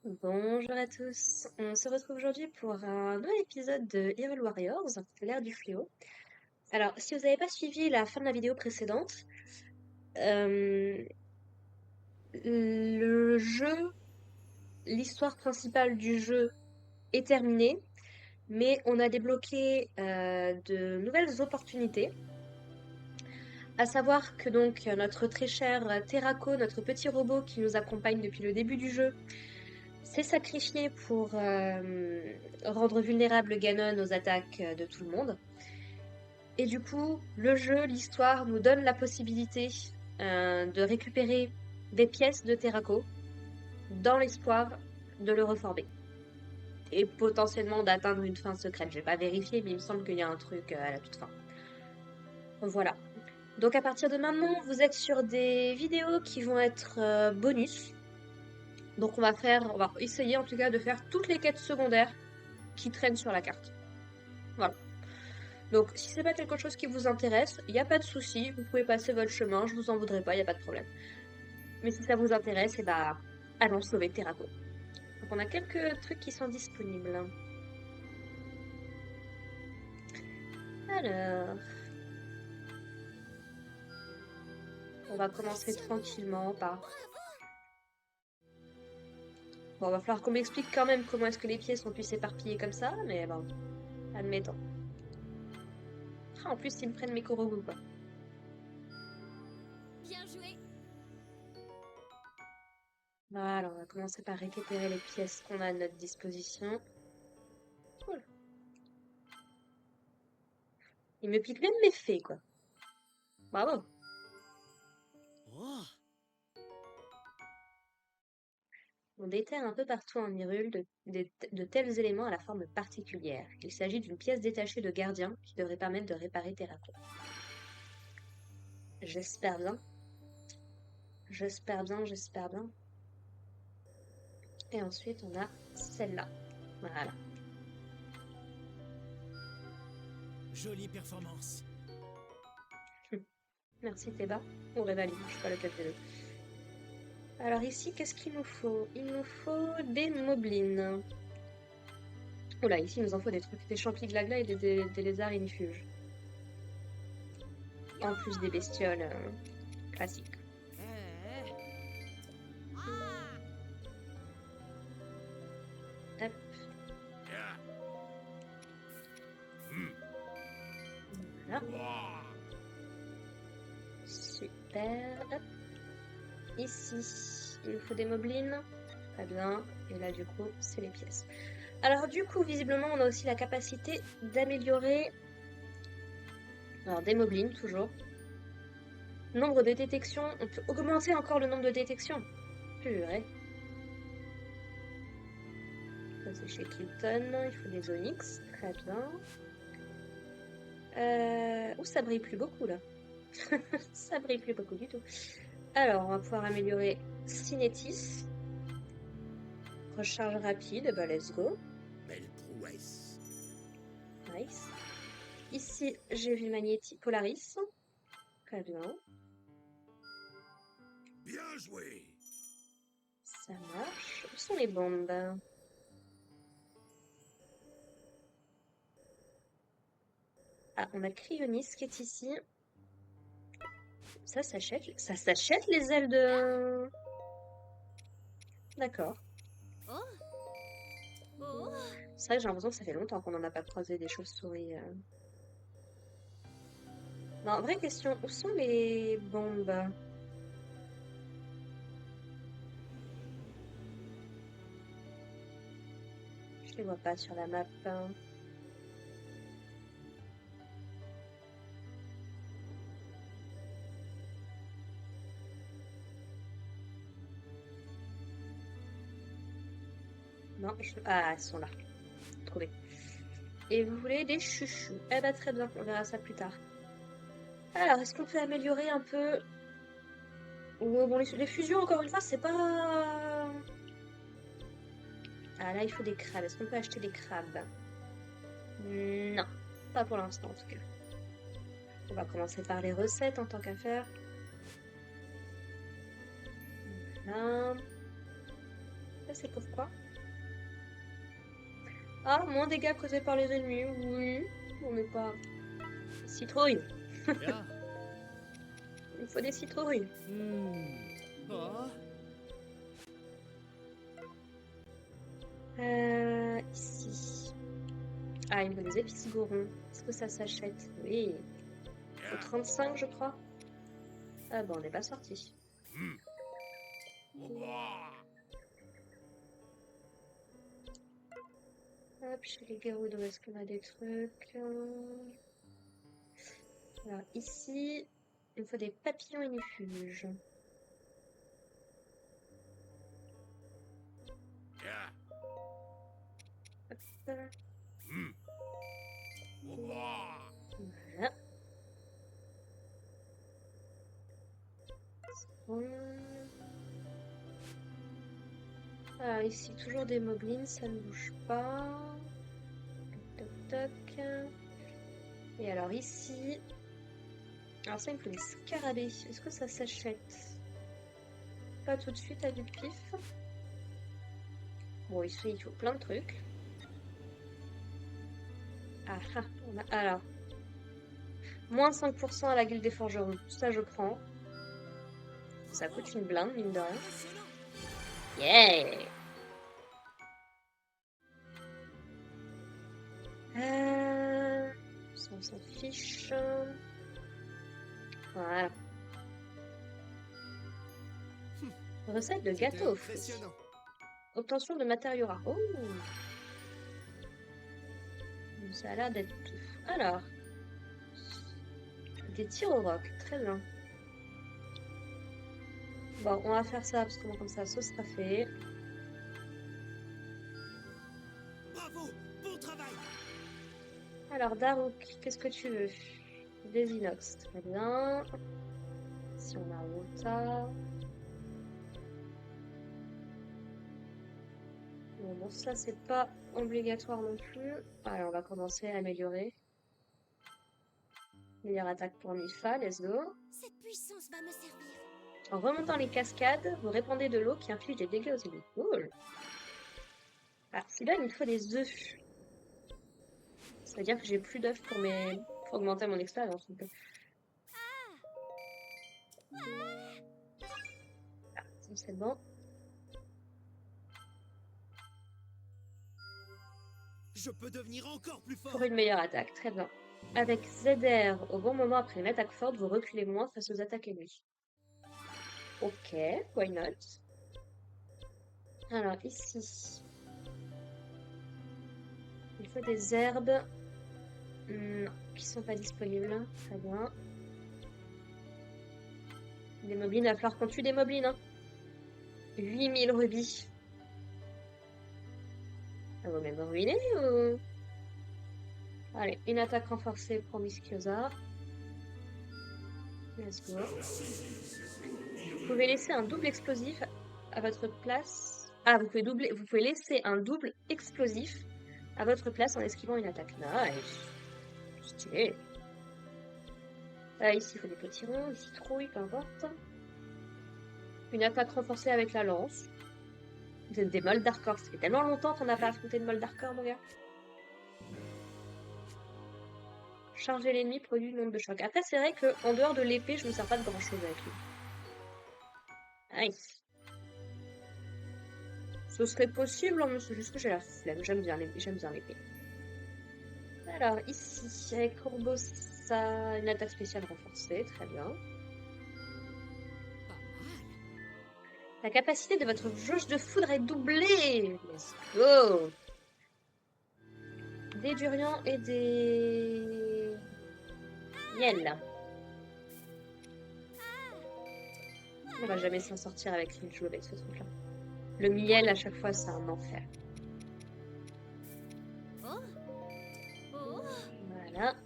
Bonjour à tous, on se retrouve aujourd'hui pour un nouvel épisode de Hyrule Warriors, l'ère du fléau. Alors, si vous n'avez pas suivi la fin de la vidéo précédente, euh, le jeu, l'histoire principale du jeu est terminée, mais on a débloqué de nouvelles opportunités. À savoir que donc notre très cher Terrako, notre petit robot qui nous accompagne depuis le début du jeu, s'est sacrifié pour rendre vulnérable Ganon aux attaques de tout le monde. Et du coup, le jeu, l'histoire nous donne la possibilité de récupérer des pièces de Terrako dans l'espoir de le reformer. Et potentiellement d'atteindre une fin secrète. Je vais pas vérifier, mais il me semble qu'il y a un truc à la toute fin. Voilà. Donc à partir de maintenant, vous êtes sur des vidéos qui vont être bonus. Donc on va essayer en tout cas de faire toutes les quêtes secondaires qui traînent sur la carte. Voilà. Donc si c'est pas quelque chose qui vous intéresse, il n'y a pas de souci, vous pouvez passer votre chemin, je vous en voudrais pas, il n'y a pas de problème. Mais si ça vous intéresse, et bah allons sauver Terraco. Donc on a quelques trucs qui sont disponibles. Alors, on va commencer tranquillement par... Bon, va falloir qu'on m'explique quand même comment est-ce que les pièces ont pu s'éparpiller comme ça, mais bon, admettons. Ah, en plus, ils me prennent mes Korogu, quoi. Bien joué. Voilà, on va commencer par récupérer les pièces qu'on a à notre disposition. Cool. Il me pique même mes fées, quoi. Bravo. Oh, On déterre un peu partout en Hyrule de tels éléments à la forme particulière. Il s'agit d'une pièce détachée de gardien qui devrait permettre de réparer Terraco. J'espère bien. J'espère bien, j'espère bien. Et ensuite, on a celle-là. Voilà. jolie performance. Merci Théba. Ou Révali, je sais pas lequel des deux. Alors ici, qu'est-ce qu'il nous faut? Il nous faut des moblines. Oula, ici, il nous en faut des trucs. Des champis glagla et des lézards inifuges. En plus des bestioles classiques. Hop, Yeah. voilà. Super. Hop. Ici, il nous faut des moblines. Très bien. Et là, du coup, c'est les pièces. Alors, du coup, visiblement, on a aussi la capacité d'améliorer... Alors, des moblines, toujours. Nombre de détections. On peut augmenter encore le nombre de détections. Purée. Ça, c'est chez Kilton. Il faut des onyx. Très bien. Ouh, ça brille plus beaucoup, là. Ça brille plus beaucoup du tout. Alors, on va pouvoir améliorer Cinétis. Recharge rapide, bah let's go. Belle prouesse. Nice. Ici, j'ai vu Magnéti Polaris. Très bien. Bien joué. Ça marche. Où sont les bombes? Ah, on a Cryonis qui est ici. Ça s'achète les ailes de... D'accord. Oh, oh. C'est vrai que j'ai l'impression que ça fait longtemps qu'on n'en a pas croisé des chauves-souris. Non, vraie question, où sont les bombes? Je les vois pas sur la map. Non, ah, elles sont là. Trouvé. Et vous voulez des chouchous? Eh ben très bien, on verra ça plus tard. Alors, est-ce qu'on peut améliorer un peu... Oh, bon, les fusions, encore une fois, c'est pas... Ah là, il faut des crabes. Est-ce qu'on peut acheter des crabes? Non, pas pour l'instant en tout cas. On va commencer par les recettes en tant qu'affaire. Voilà. Ça, c'est pourquoi? Ah, moins dégâts causés par les ennemis. Oui, on n'est pas... Citrouille. Ja. Il faut des citrouilles. Oh. Ici. Ah, il me faut des épices gorons. Est-ce que ça s'achète? Oui. Il faut 35, je crois. Ah bon, on n'est pas sorti. Hop, chez les Gerudo, est-ce qu'on a des trucs? Alors, ici, il me faut des papillons inifuges. Ja. Voilà. Bon. Alors, ici, toujours des moblins, ça ne bouge pas. Toc, toc, toc. Et alors, ici... Alors ça, il me faut des scarabées. Est-ce que ça s'achète? Pas tout de suite à vue de pif. Bon, ici, il faut plein de trucs. Ah ah, on a... Alors... Moins 5% à la guilde des forgerons. Ça, je prends. Ça coûte une blinde, mine de rien. Yeah! Ça, on s'en fiche. Voilà. Recette de gâteau aux fruits. Obtention de matériaux rares. Oh! Ça a l'air d'être tout. Alors. Des tirs au roc. Très bien. Bon, on va faire ça parce que comme ça sera fait. Bravo, bon travail. Alors, Daruk, qu'est-ce que tu veux? Des inox, très bien. Si on a Wota. Bon, ça, c'est pas obligatoire non plus. Allez, on va commencer à améliorer. Meilleure attaque pour Mifa, let's go. Cette puissance va me servir. En remontant les cascades, vous répandez de l'eau qui inflige des dégâts aux ennemis. Cool. Ah, si là, il me faut des œufs. C'est-à-dire que j'ai plus d'œufs pour augmenter mon expérience. Donc... Ah, c'est bon. Je peux devenir encore plus fort. Pour une meilleure attaque, très bien. Avec ZR, au bon moment après une attaque forte, vous reculez moins face aux attaques ennemies. Ok, why not? Alors, ici. Il faut des herbes. Non, qui sont pas disponibles. Très bien. Des moblins, il va falloir qu'on tue des moblins. Hein. 8000 rubis. Ça va même ruiner ou... Allez, une attaque renforcée pour Miskiosa. Let's go. Vous pouvez laisser un double explosif à votre place. Ah, vous pouvez laisser un double explosif à votre place en esquivant une attaque. Nice. Stylé. Ici, il faut des petits ronds, des citrouilles, peu importe. Une attaque renforcée avec la lance. Des Moldarkor. Ça fait tellement longtemps qu'on n'a pas affronté de Moldarkor, mon gars. Charger l'ennemi produit le nombre de chocs. Après, c'est vrai qu'en dehors de l'épée, je me sers pas de grand chose avec lui. Nice. Ce serait possible, hein, mais c'est juste que j'ai la flemme. J'aime bien l'épée. Alors, ici, avec Corbossa, une attaque spéciale renforcée. Très bien. La capacité de votre jauge de foudre est doublée. Let's go. Des durians et des... miel. On va jamais s'en sortir avec une joue avec ce truc-là. Le miel, à chaque fois, c'est un enfer. Voilà.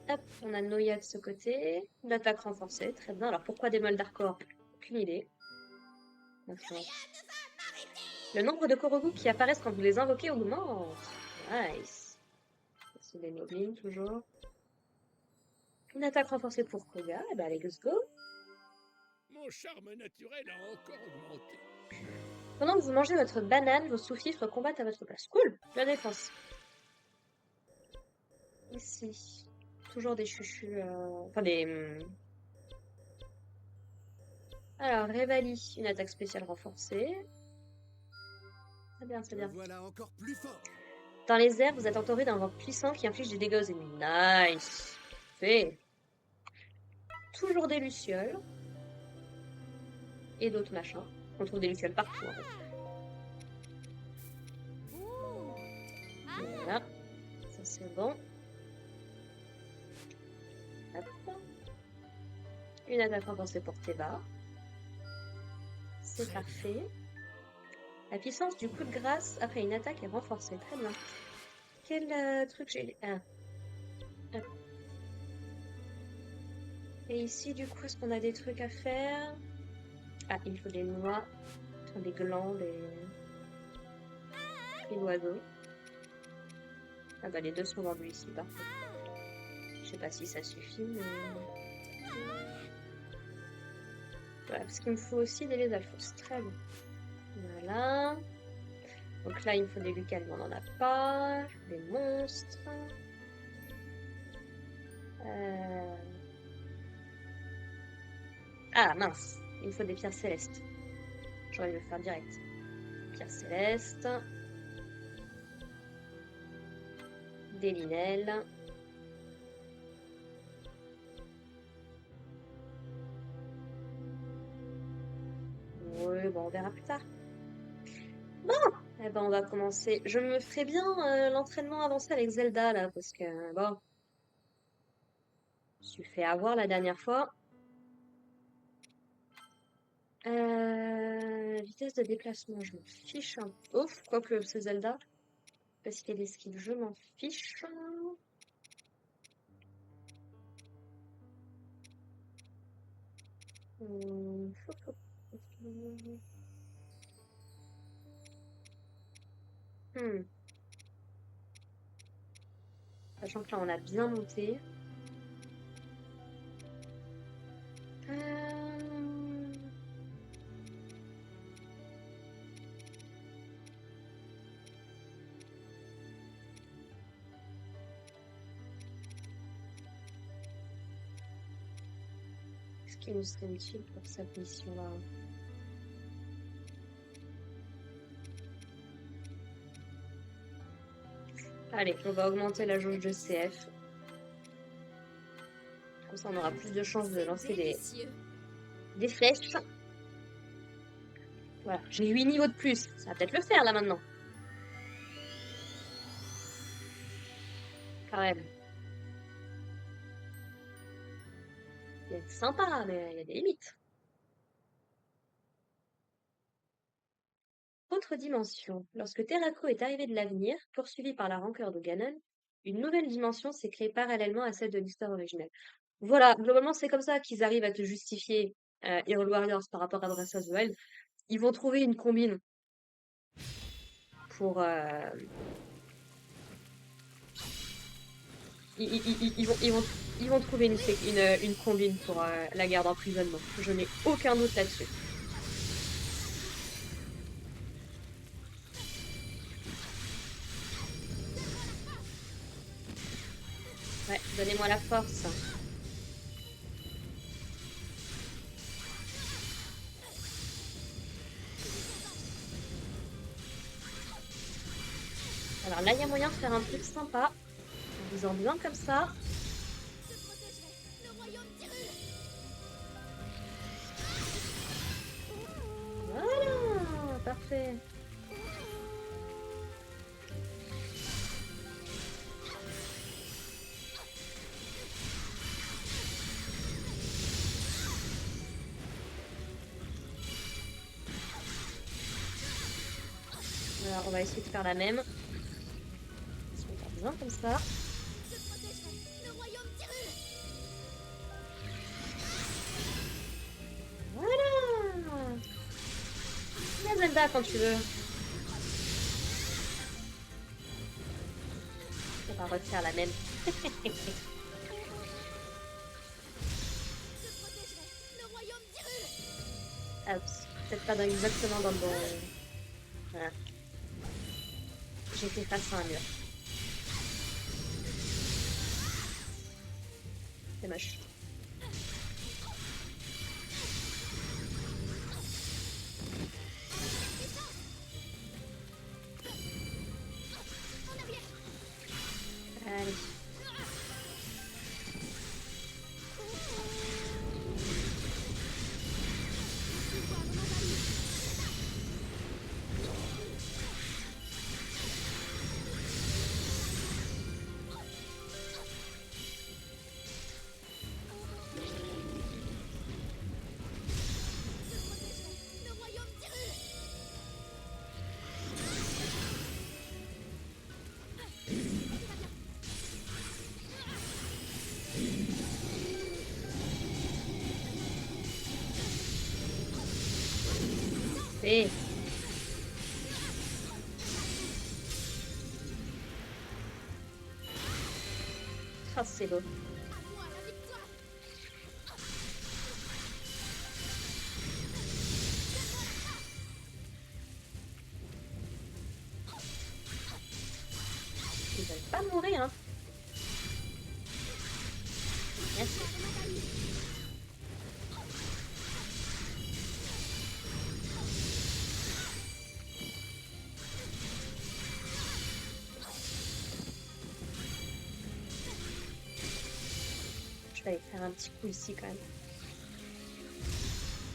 Hop, on a Noya de ce côté. L'attaque renforcée, très bien. Alors, pourquoi des Moldarkor? Aucune idée. D'accord. Le nombre de Korogu qui apparaissent quand vous les invoquez augmente. Nice. C'est des moblins, toujours. Une attaque renforcée pour Koga. Eh ben, allez, let's go. Mon charme naturel a encore augmenté. Pendant que vous mangez votre banane, vos sous-fifres combattent à votre place. Cool, la défense. Ici, toujours des chuchus, enfin des... Alors, Révalie, une attaque spéciale renforcée. Très bien, très Me bien. voilà encore plus fort. Dans les airs, vous êtes entouré d'un vent puissant qui inflige des dégâts aux ennemis. Nice. Fait. Toujours des lucioles. Et d'autres machins. On trouve des lucioles partout, en fait. Ouh. Voilà. Ça, c'est bon. Hop. Une attaque renforcée pour Théba. C'est parfait. La puissance du coup de grâce après une attaque est renforcée. Très bien. Quel truc j'ai... Ah. Hop. Et ici, du coup, est-ce qu'on a des trucs à faire? Ah, il faut des noix, enfin, des glands, des oiseaux. Ah bah les deux sont vendus ici, parfait. Je sais pas si ça suffit, mais... Voilà, parce qu'il me faut aussi des lézalfos. Très bien. Voilà. Donc là, il me faut des lucales, mais on n'en a pas. Des monstres. Ah mince, il me faut des pierres célestes. J'aurais dû le faire direct. Pierres célestes. Des linelles. Oui, bon, on verra plus tard. Bon, eh ben on va commencer. Je me ferai bien l'entraînement avancé avec Zelda là, parce que bon, je me suis fait avoir la dernière fois. Vitesse de déplacement, je m'en fiche un peu. Ouf, quoique c'est Zelda. Capacité d'esquive, je m'en fiche. Hum, Hmm. Sachant que là on a bien monté. Euh, Qu'est-ce qui nous serait utile pour cette mission-là? Allez, on va augmenter la jauge de CF. Comme ça, on aura plus de chances de C'est lancer délicieux. des flèches. Voilà, j'ai 8 niveaux de plus. Ça va peut-être le faire, là, maintenant. Quand même. C'est sympa, mais il y a des limites. Autre dimension. Lorsque Terrako est arrivé de l'avenir, poursuivi par la rancœur de Ganon, une nouvelle dimension s'est créée parallèlement à celle de l'histoire originelle. Voilà, globalement, c'est comme ça qu'ils arrivent à te justifier Hyrule Warriors par rapport à Breath of the Wild. Ils vont trouver une combine pour... ils vont trouver une combine pour la guerre d'emprisonnement. Je n'ai aucun doute là-dessus. Ouais, donnez-moi la force. Alors là, il y a moyen de faire un truc sympa. En faisant bien comme ça. Je protégerai le royaume d'Hyrule. Voilà, parfait. Alors, on va essayer de faire la même. On va faire bien comme ça. Je protégerai le royaume d'Hyrule. Voilà. Viens Zelda quand tu veux. On va refaire la même. Je protégerai le royaume d'Hyrule. Ah, peut-être pas exactement dans le bon... Voilà. J'étais face à un mur. C'est moche. Allez. Le royaume d'Hyrule. Et ah, c'est beau. À moi la victoire. Ils veulent pas mourir, hein. Merci. Je vais aller faire un petit coup ici quand même.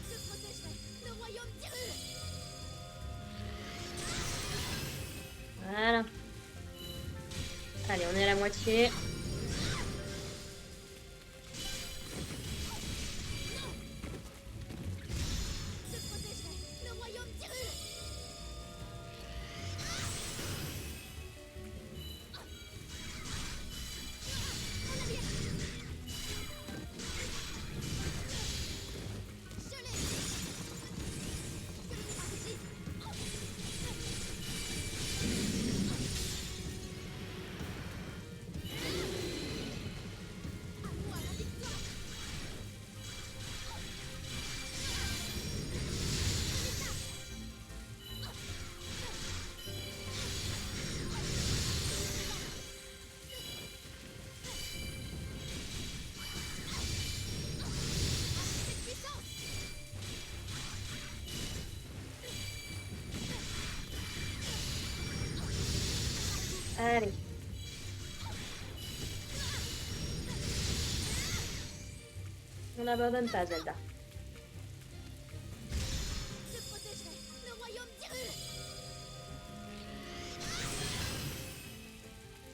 Je protégerai le royaume d'Hyrule. Voilà. Allez, on est à la moitié. Je protégerai le royaume d'Hyrule. En arrière. Je l'ai. À moi la victoire. Cette puissance. Allez. On n'abandonne pas, Zelda. Je protégerai le royaume d'Hyrule.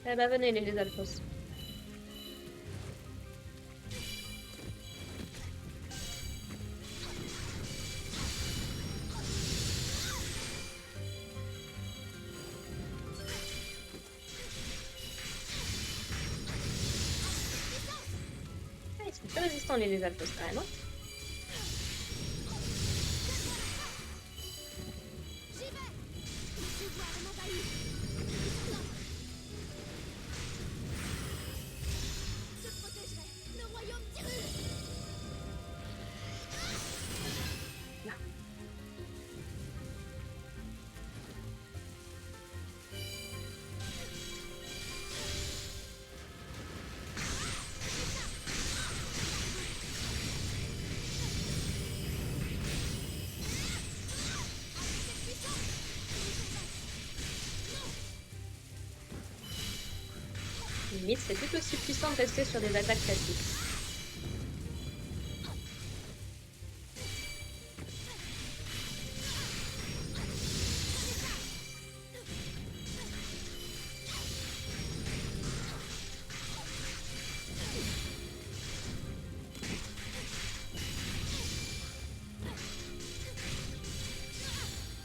Eh ben, venez, les Alphos. Ah, ils sont plus résistants, les Alphos, quand même, hein. J'y vais. Le pouvoir m'envahit. Je protégerai le royaume d'Hyrule. Là. Limite, c'est tout aussi puissant de rester sur des attaques classiques.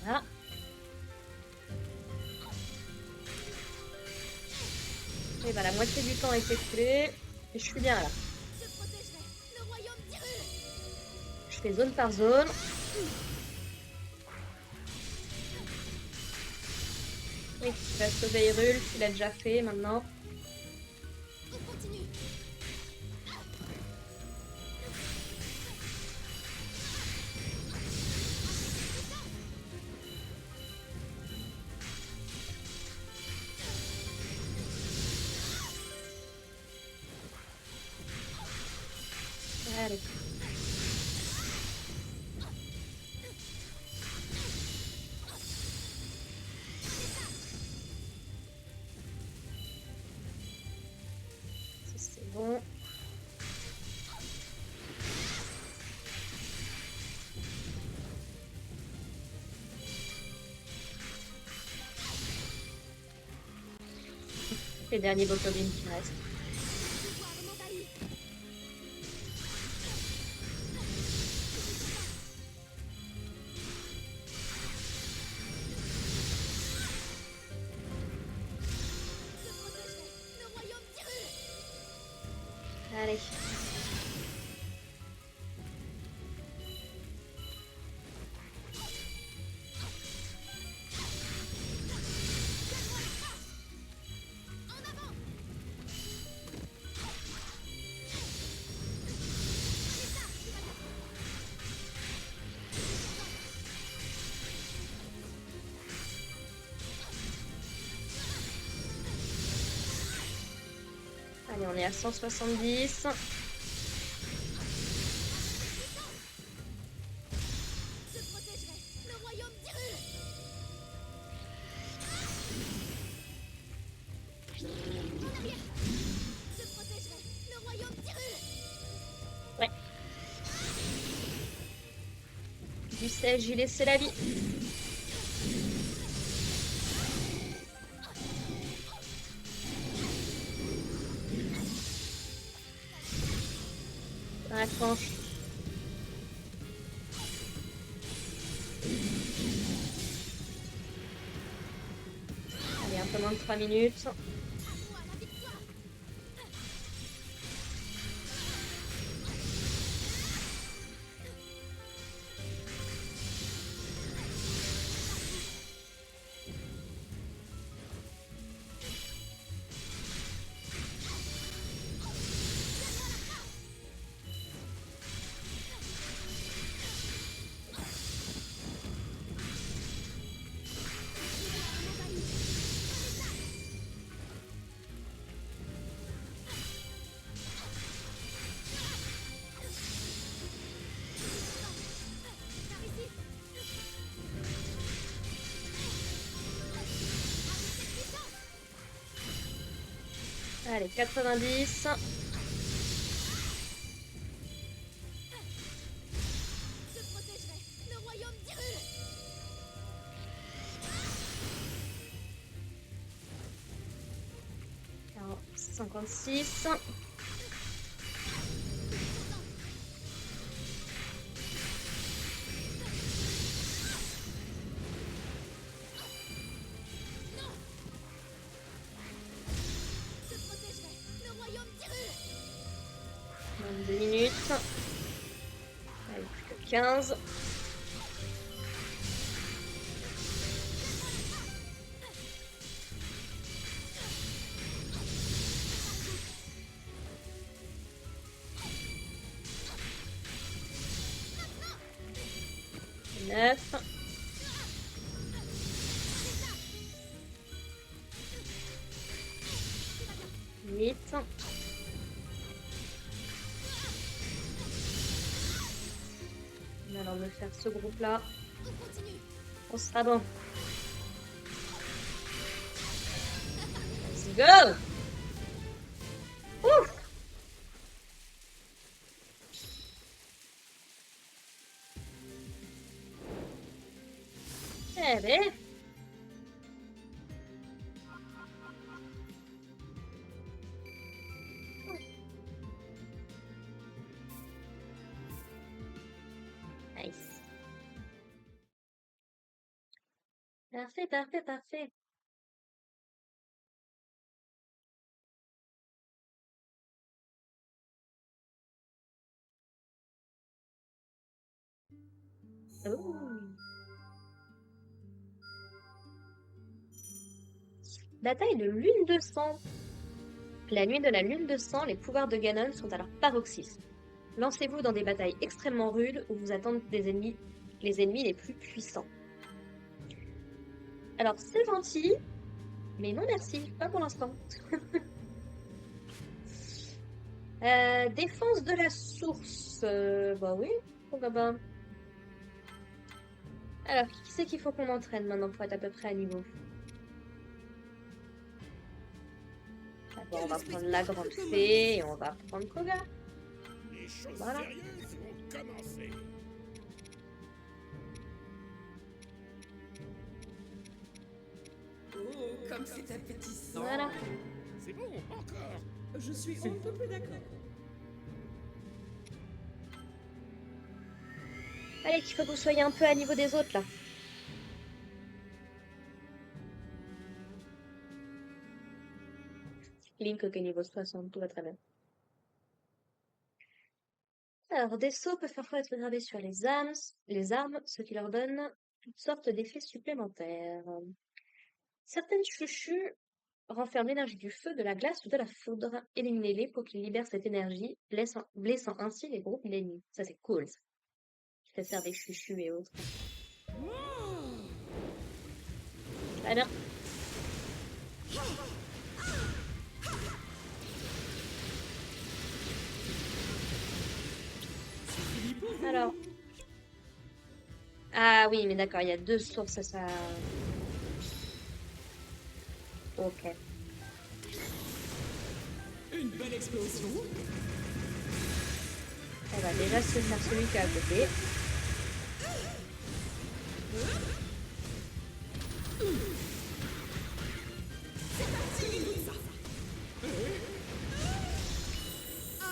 Voilà. Et bah, la moitié du temps est écoulé. Et je suis bien là. Je protégerai le royaume d'Hyrule. Je fais zone par zone. Oui, tu vas sauver Hyrule, tu l'as déjà fait maintenant. On continue. Les derniers Bokoblins qui restent. Pouvoir m'envahir. Je protégerai le royaume d'Hyrule. Allez. En avant. Allez, on est à 170. Je protégerai le royaume d'Hyrule. En arrière. Je protégerai le royaume d'Hyrule. Ouais. Du sais, j'ai laissé la vie. Dans la tranche. Allez, un peu moins de 3 minutes. À moi la victoire. Par ici. Allez, 90. Je protégerai le royaume d'Hyrule. Alors, 56. Je protégerai le royaume d'Hyrule. 22 minutes. Allez, plus que 15. Neuf. 8. On va alors me faire ce groupe-là. On continue. On sera bon. Let's go! Ouf! Eh ben. Nice. Parfait, parfait, parfait. Oh. Bataille de lune de sang. La nuit de la lune de sang, les pouvoirs de Ganon sont à leur paroxysme. Lancez-vous dans des batailles extrêmement rudes où vous attendent les ennemis les plus puissants. Alors c'est gentil, mais non merci, pas pour l'instant. Défense de la source. Bah oui, pourquoi pas. Alors, qui c'est qu'il faut qu'on entraîne maintenant pour être à peu près à niveau? D'abord, on va prendre la grande fée et on va prendre Koga. Les choses Voilà. sérieuses vont commencer. Oh, comme c'est appétissant. Voilà. C'est bon, encore. Je suis un peu plus d'accord. Allez, il faut que vous soyez un peu à niveau des autres là. Link, ok, niveau 60, tout va très bien. Alors, des sceaux peuvent parfois être gravés sur les armes, ce qui leur donne toutes sortes d'effets supplémentaires. Certaines chuchus renferment l'énergie du feu, de la glace ou de la foudre. Éliminez-les pour qu'ils libèrent cette énergie, blessant ainsi les groupes ennemis. Ça, c'est cool, ça. Je fais faire des chuchus et autres. Très bien. Alors. Ah oui, mais d'accord, il y a 2 sources à ça. Ok. Une belle explosion. On va déjà se faire celui qui est à côté.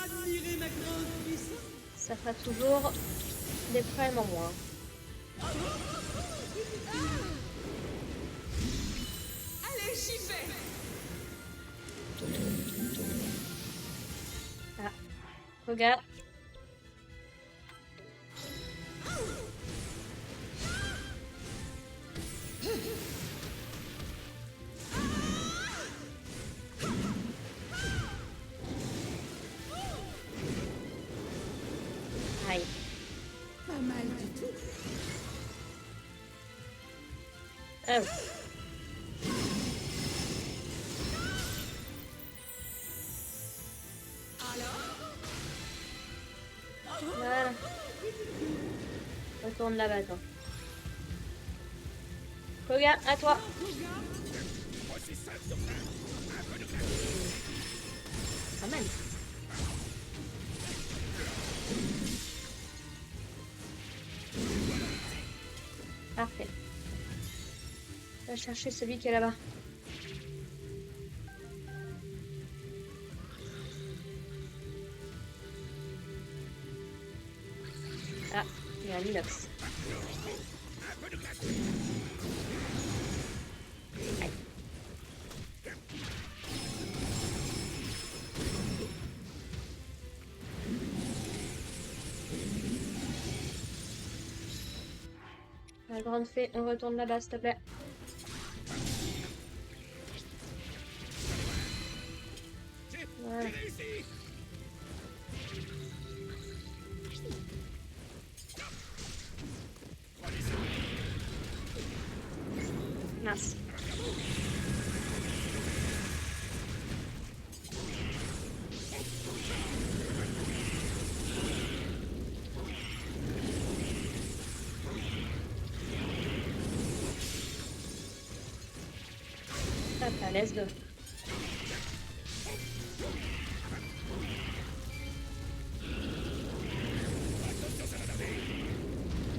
Admirez ma grande puissance. Ça fera toujours des problèmes en moins. Allez, j'y vais. Ah, regarde. Aïe. Pas mal du tout. Ah oui. Voilà. Retourne là-bas, toi. Koga, à toi. Pas mal. Parfait. Va chercher celui qui est là-bas. Ah, il y a un inox. Aïe. La grande fée, on retourne là-bas, s'il te plaît. Voilà. Réussi. Mince. Hop là, let's go.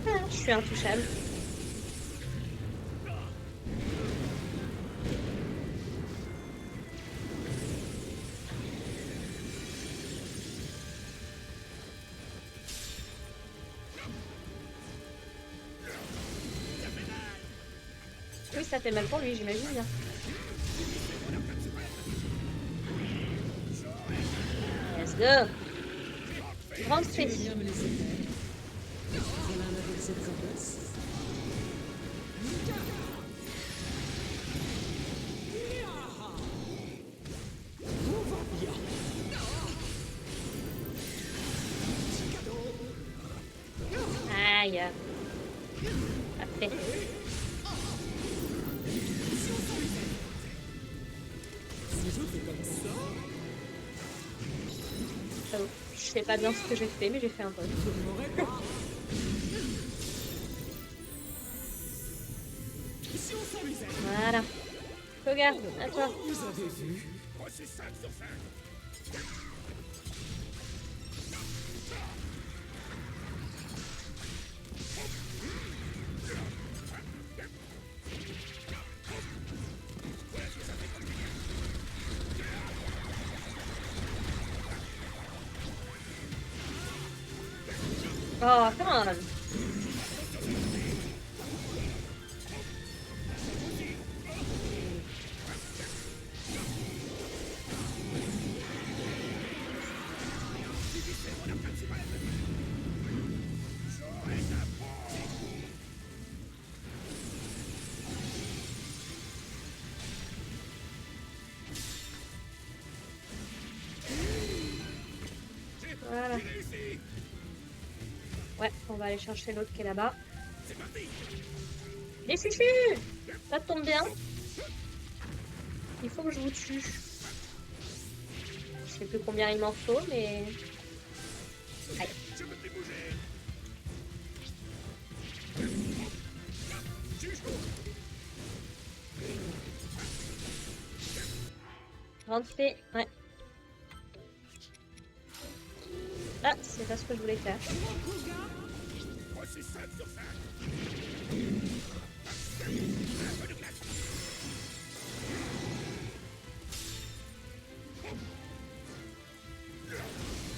Ah, je suis intouchable. Oui, ça fait mal pour lui, j'imagine bien. Let's go. Grande fée. Viens me laisser faire. Voilà un adolescent en place. Tout va bien. Aïe. Parfait. Si je fais comme ça, Oh, je sais pas bien ce que j'ai fait, mais j'ai fait un peu. je ne m'aurais pas. Si on s'amusait. Voilà. Regarde, à toi. Vous avez vu? Reçu 5 sur 5. Oh, come on. Voilà. Ouais, on va aller chercher l'autre qui est là-bas. Les chuchus! Ça tombe bien. Il faut que je vous tue. Je sais plus combien il m'en faut, mais... Allez. Je peux plus bouger. Rentrez. Ouais. Ah, c'est pas ce que je voulais faire. Voici 5 sur 5.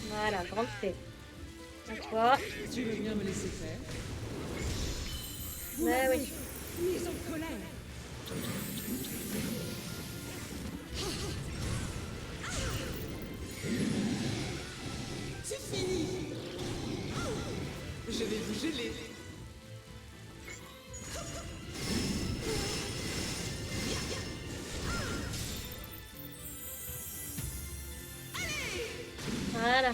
Voilà, grande fée. À toi. Tu veux bien me laisser faire? Ouais, oui. Mise en colère. C'est fini. Je vais vous geler. Voilà.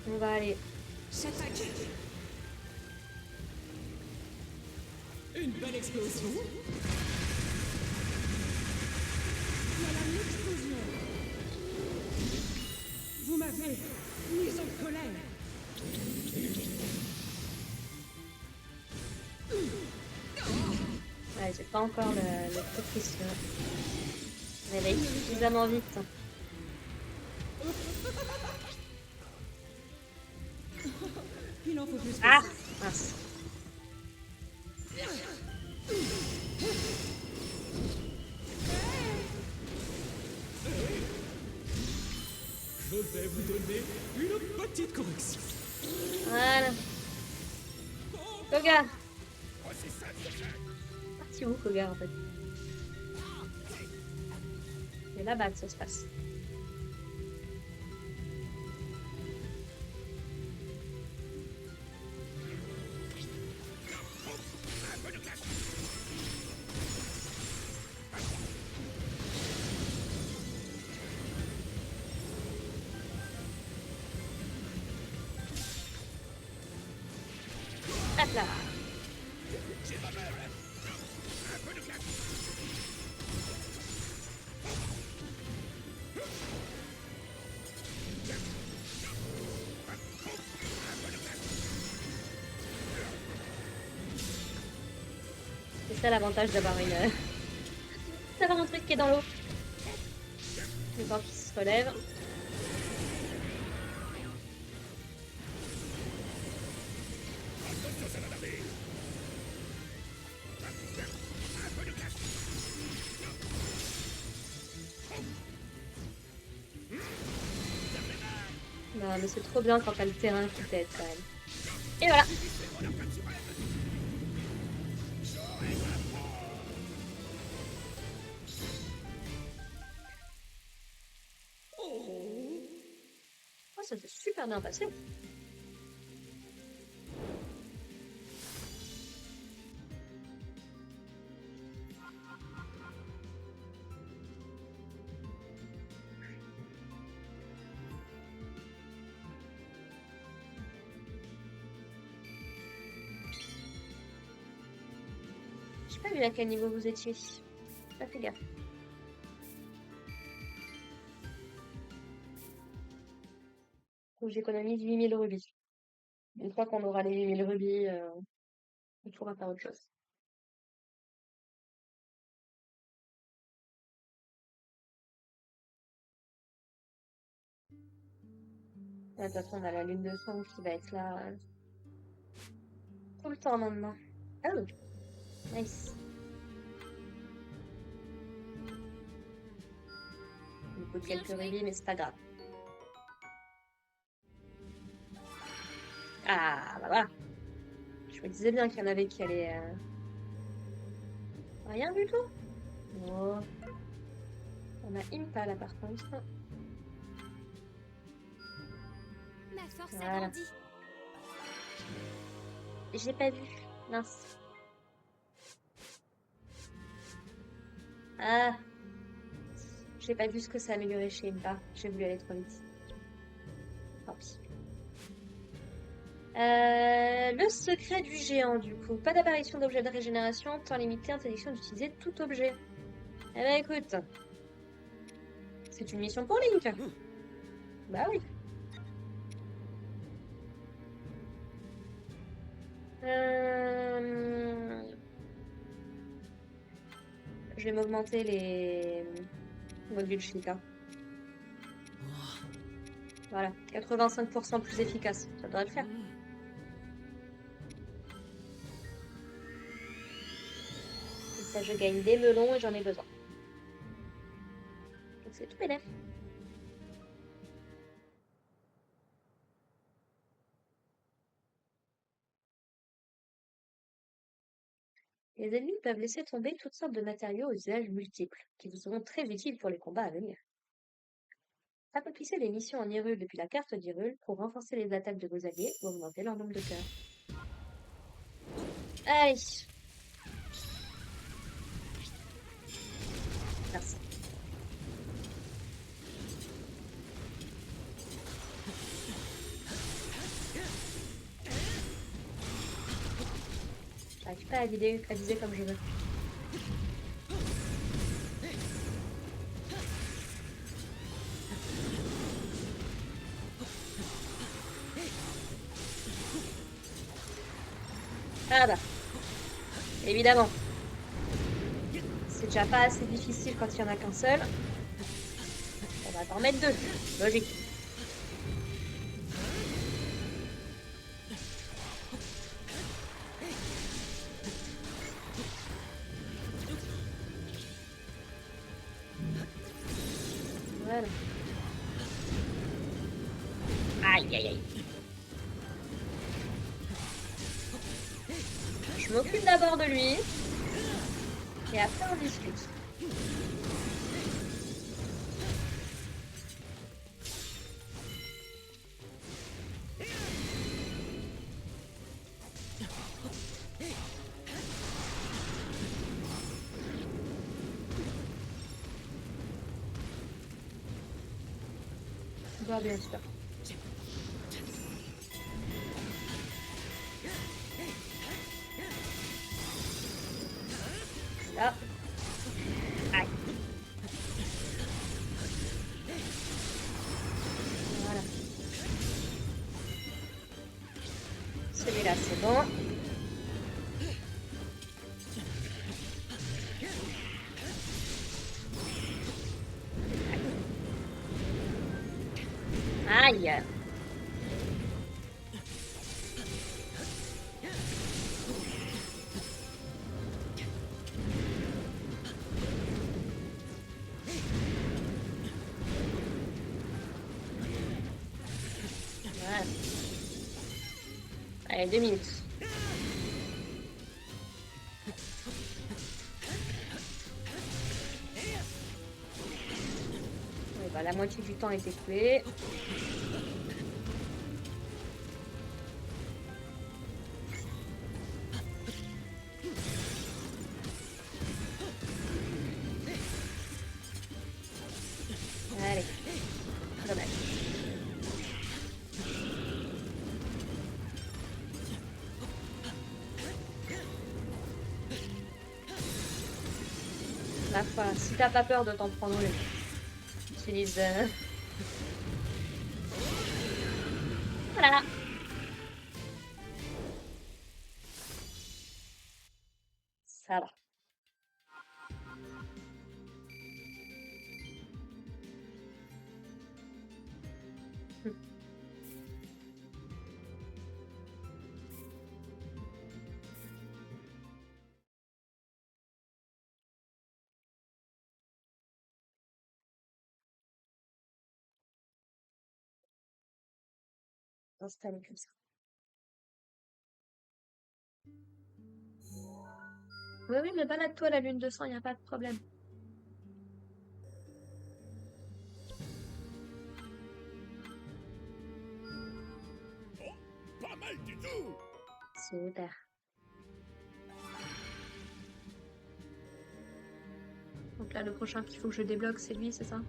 On va aller. J'attaque. Une belle explosion. Voilà l'explosion. Vous m'avez mise en colère. Ouais, j'ai pas encore le truc qui se réveille suffisamment vite. Il en faut plus que Ah! ça. Mince. Je vais vous donner une petite correction. Voilà. Koga! Voici 5 sur 5. Parti où, Koga, en fait? C'est là-bas que ça se passe. Hop là! C'est ça l'avantage d'avoir une... d'avoir un truc qui est dans l'eau. Le temps qui se relève. Non, mais c'est trop bien quand t'as le terrain qui t'aide quand même. Et voilà! Oh, ça s'est super bien passé. J'ai pas vu à quel niveau vous étiez. J'ai pas fait gaffe. Donc j'économise 8000 rubis. Une fois qu'on aura les 8000 rubis, on pourra faire autre chose. De toute façon, on a la lune de sang qui va être là tout le temps maintenant. Oh, nice. Il me coûte quelques rubis, mais c'est pas grave. Ah, bah voilà. Je me disais bien qu'il y en avait qui allaient... Rien du tout. Oh. On a Impa là par contre. Ma force Voilà. agrandit. J'ai pas vu. Mince. Ah, j'ai pas vu ce que ça améliorait chez Impa. J'ai voulu aller trop vite. Tant pis. Le secret du géant, du coup. Pas d'apparition d'objets de régénération, temps limité, interdiction d'utiliser tout objet. Eh ben écoute, c'est une mission pour Link. Bah oui. Euh, Je vais m'augmenter les modules Sheikah. Voilà, 85% plus efficace. Ça devrait le faire. Comme ça, je gagne des melons et j'en ai besoin. Donc c'est tout bénef. Les ennemis peuvent laisser tomber toutes sortes de matériaux aux usages multiples, qui vous seront très utiles pour les combats à venir. Accomplissez des missions en Hyrule depuis la carte d'Hyrule pour renforcer les attaques de vos alliés ou augmenter leur nombre de cœurs. Allez. Merci. J'arrive pas à viser comme je veux. Ah bah, évidemment. C'est déjà pas assez difficile quand il y en a qu'un seul. On va t'en mettre deux. Logique. Voilà. Aïe, aïe, aïe. Je m'occupe d'abord de lui. Et après, on discute. Bah, bien sûr. Là. Aïe. Voilà. Celui-là, c'est bon. Aïe. Voilà. Allez, 2 minutes. Ouais, bah, la moitié du temps est écoulé. Allez. Dommage. Ma foi, si t'as pas peur de t'en prendre une, utilise... Voilà. Ça va. Installer comme ça. Oui, oui, mais balade-toi la lune de sang, y a pas de problème. Oh, pas mal du tout. Super. Donc là, le prochain qu'il faut que je débloque, c'est lui, c'est ça?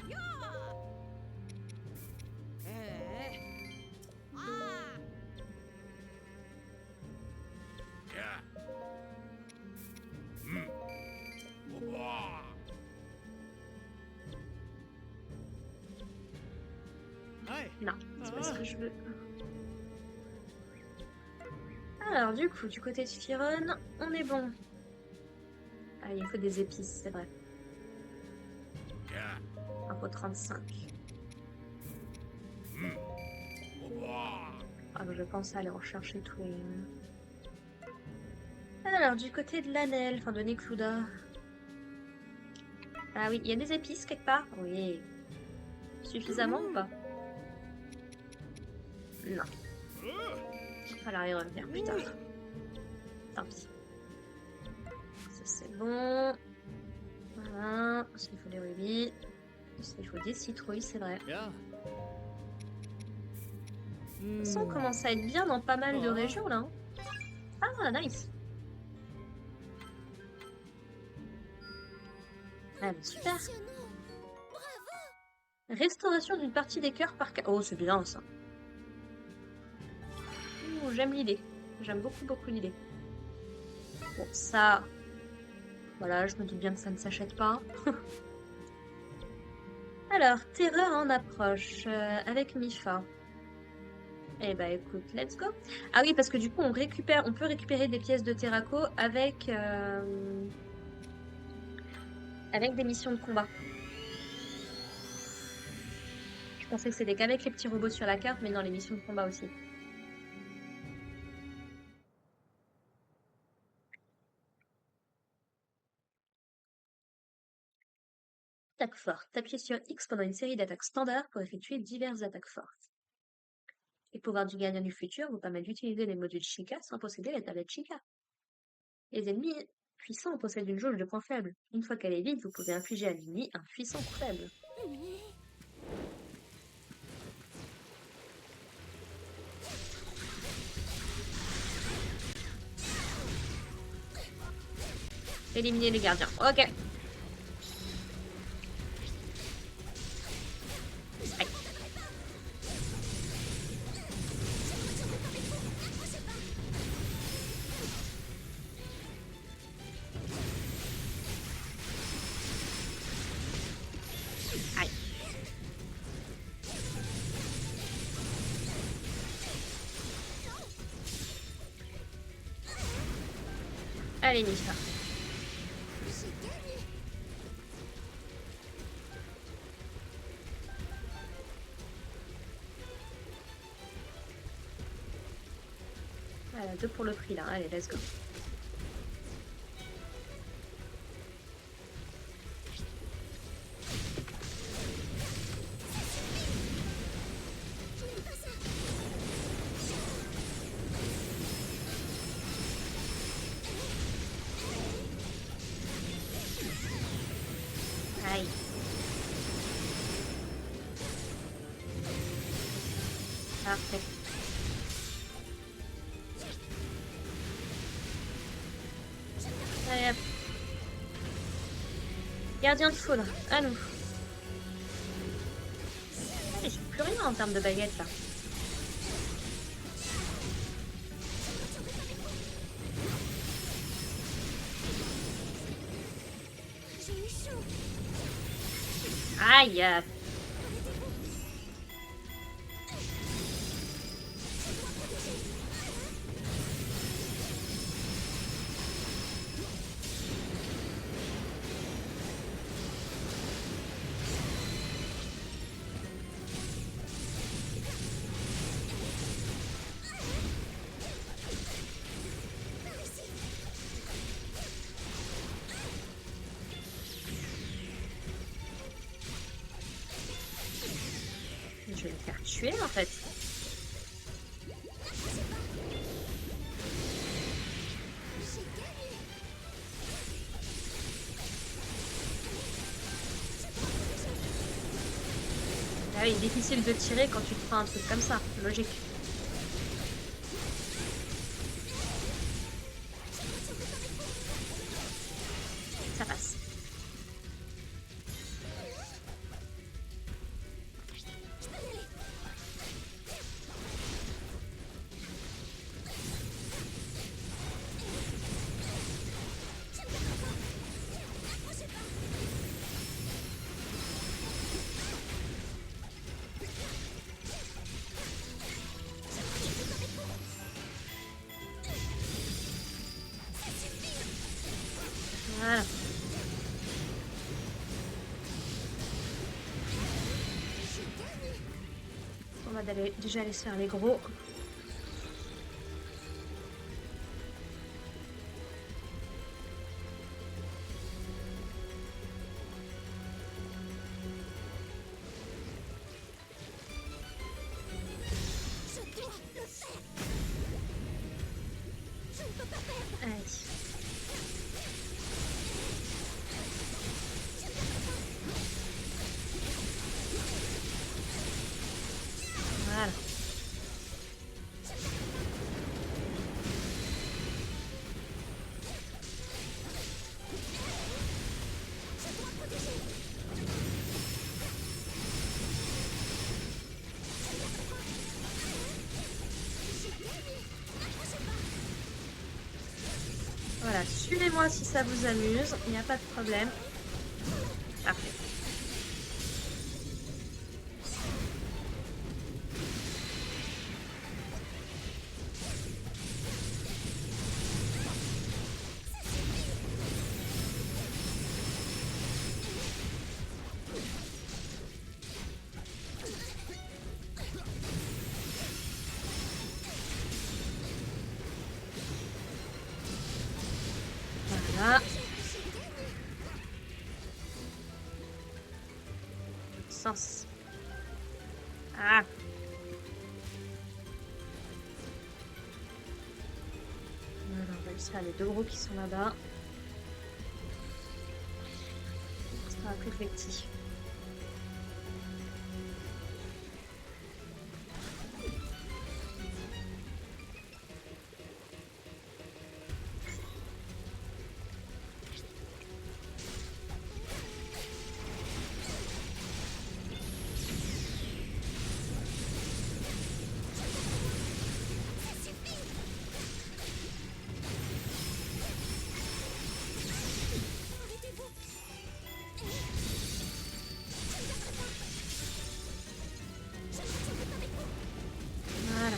Bien. Hmm. Ouah. Ouais. Non, c'est pas ce que je veux. Alors, du coup, du côté de Firon, on est bon. Ah, il faut des épices, c'est vrai. Bien. Info 35. Hmm. Ouah. Ah, je pense aller en chercher tous les... Alors, du côté de l'Anel, enfin de Nekluda. Ah oui, il y a des épices quelque part? Oui. Suffisamment ou pas? Non. Il va falloir y revenir plus tard. Tant pis. Ça c'est bon. Voilà. Ça, il faut des rubis. Ça, il faut des citrouilles, c'est vrai. Bien. De toute façon, on commence à être bien dans pas mal de régions là. Hein. Ah, nice. Ah, bah, super. Impressionnant. Restauration d'une partie des cœurs par... Oh, c'est bien ça. Ouh, j'aime l'idée. J'aime beaucoup l'idée. Bon, ça... Voilà, je me doute bien que ça ne s'achète pas. Alors, terreur en approche avec Mifa. Eh bah écoute, let's go. Ah oui, parce que du coup, on peut récupérer des pièces de Terraco avec des missions de combat. Je pensais que c'était qu'avec les petits robots sur la carte, mais non, les missions de combat aussi. Attaque forte. Appuyez sur X pendant une série d'attaques standards pour effectuer diverses attaques fortes. Les pouvoirs du gagnant du futur vous permettent d'utiliser les modules Chica sans posséder la tablette Chica. Les ennemis puissants possèdent une jauge de points faibles. Une fois qu'elle est vide, vous pouvez infliger à l'ennemi un puissant coup faible. Éliminer les gardiens. Ok. Aïe. Aïe. Allez, Nisha. J'ai gagné. Voilà, 2 pour le prix là. Allez, let's go. Aïe. Parfait. Allez, hop. Gardien de foudre, à nous. Allez, j'ai plus rien en termes de baguette là. J'ai eu chaud. Aïe. Je vais me faire tuer en fait. oui, difficile de tirer quand tu te prends un truc comme ça, logique. Ça passe. Voilà. On va déjà aller se faire les gros. Allez. Voilà. Voilà, suivez-moi si ça vous amuse, il n'y a pas de problème. Parfait. Voilà. Sens. Ah. Voilà, on va juste faire les deux gros qui sont là-bas. Ça sera plus effectif. Voilà.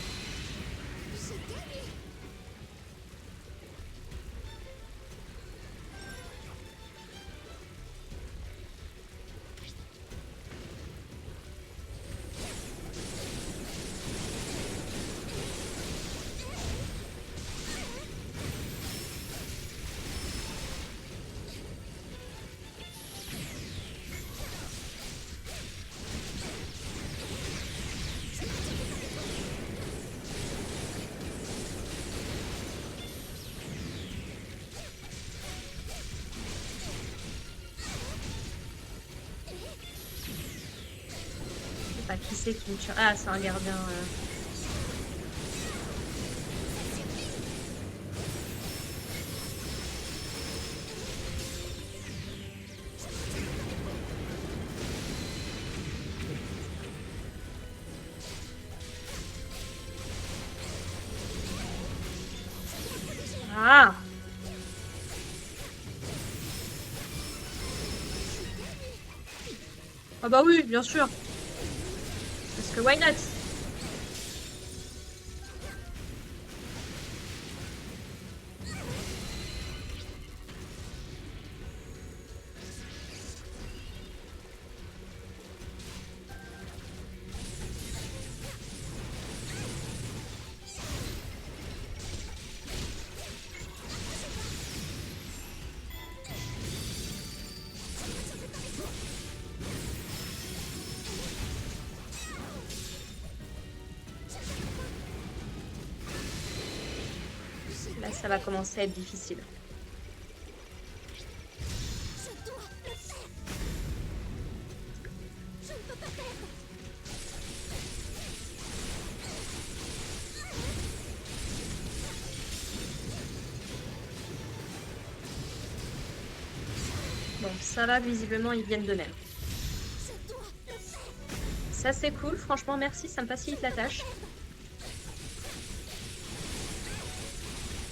Je sais pas qui c'est qui me tue. Ah, c'est un gardien. Ah! Ah bah oui, bien sûr. Parce que why not? Là, ça va commencer à être difficile. Bon, ça va, visiblement, ils viennent d'eux-mêmes. Je dois le faire. Ça, c'est cool. Franchement, merci. Ça me facilite la tâche.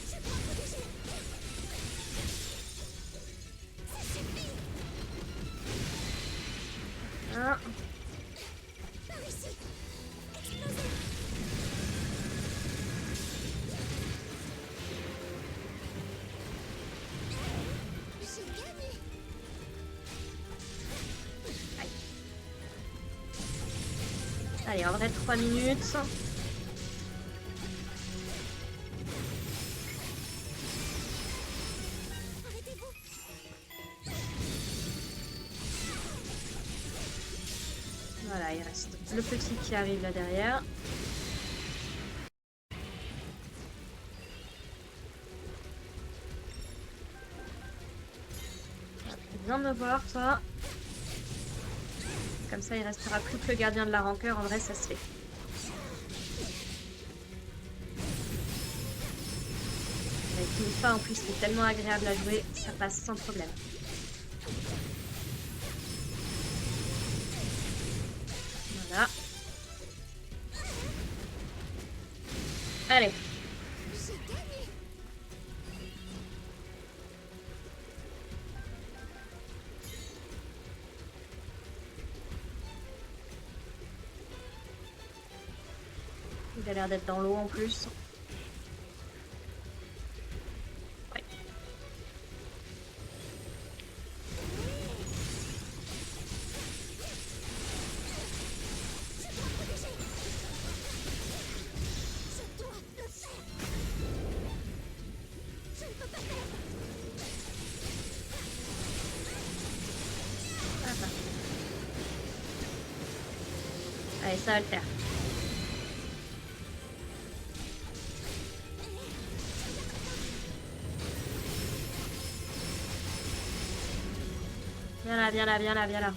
Je dois protéger. Ça suffit. Ah, Par ici. Explosez. J'ai gagné. allez, en vrai, 3 minutes. Arrêtez-vous. Voilà, il reste le petit qui arrive là derrière. Viens me voir, toi. Comme ça, il restera plus que le gardien de la rancœur. En vrai, ça se fait. Avec Nifa, en plus, c'est tellement agréable à jouer. Ça passe sans problème. Voilà. Allez. J'ai gagné. Il a l'air d'être dans l'eau en plus. Ouais. Je dois protéger. Je dois le faire. Je ne peux pas perdre. Ah, bah. Allez, ça va le faire. Viens là, viens là, viens là, viens là.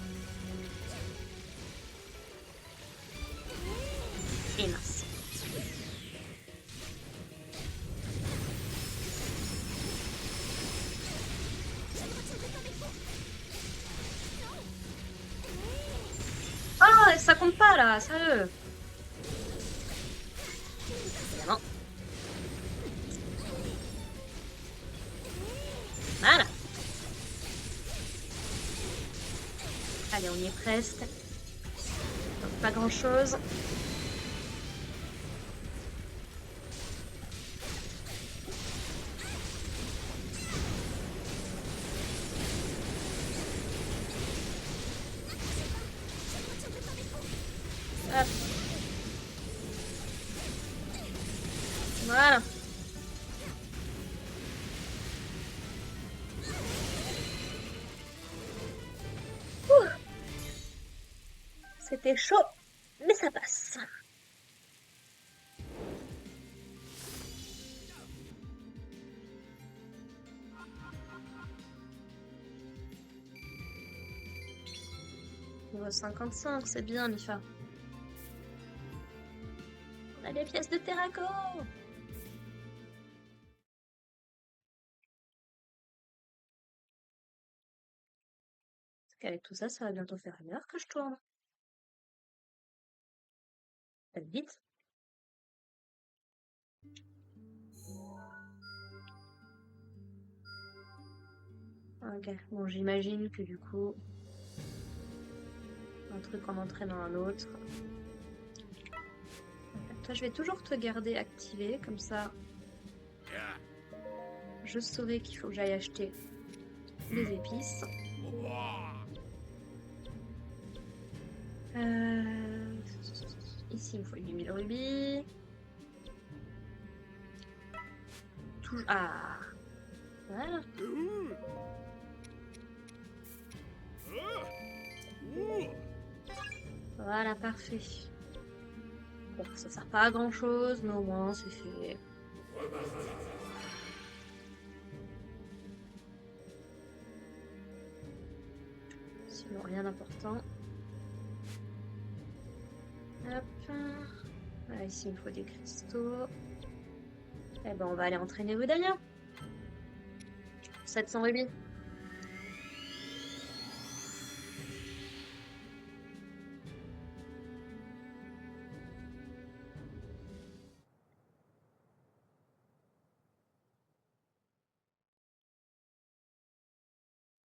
Et mince. Je ne retiendrai pas mes coups. Oh, ça compte pas là, sérieux. Évidemment. Voilà. Allez, on y est presque. Donc, pas grand chose. Hop. Voilà. Ouh. C'était chaud, mais ça passe. Niveau 55, c'est bien, Mifa. On a des pièces de terraco. Parce qu'avec tout ça, ça va bientôt faire 1 heure que je tourne. Ça va vite. Ok, bon, j'imagine que du coup, un truc en entraînant un autre. Ok, toi, je vais toujours te garder activé, comme ça, Yeah. je saurai qu'il faut que j'aille acheter des épices. Ici, il me faut 8000 rubis. Ah, voilà. Voilà, parfait. Bon, ça sert pas à grand chose, mais au moins c'est fait. Sinon, rien d'important. Hop. Voilà, ici, il me faut des cristaux. Eh ben, on va aller entraîner Rudalia. 700 rubis.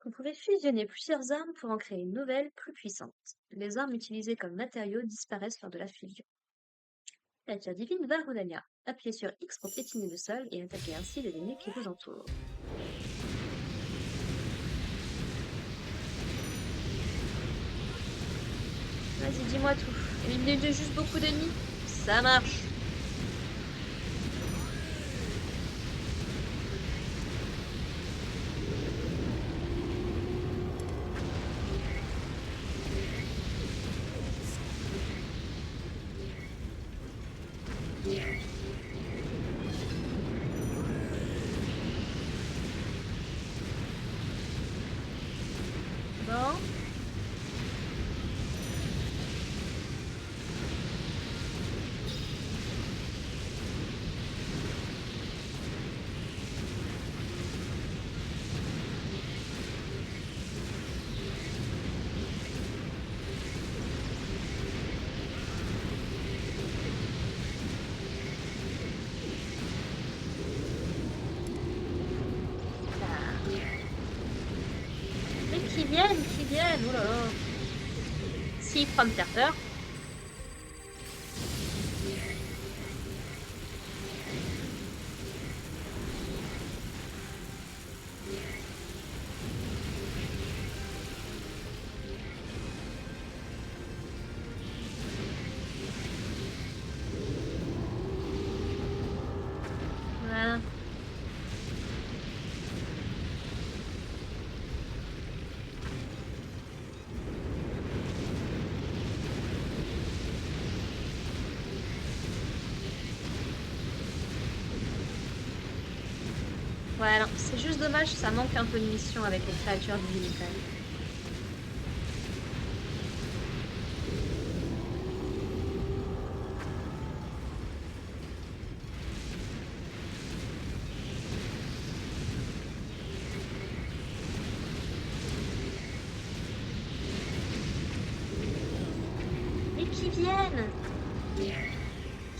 On pouvait fusionner plusieurs armes pour en créer une nouvelle, plus puissante. Les armes utilisées comme matériaux disparaissent lors de la fusion. Créature divine Varudania. Appuyez sur X pour piétiner le sol et attaquer ainsi les ennemis qui vous entourent. Vas-y, dis-moi tout. Éliminer de juste beaucoup d'ennemis? Ça marche. Bon. Mais qui viennent, oh là là. S'il prend me faire peur. Voilà. Ouais, non, c'est juste dommage, ça manque un peu de mission avec les créatures divines quand même. Mais qui viennent?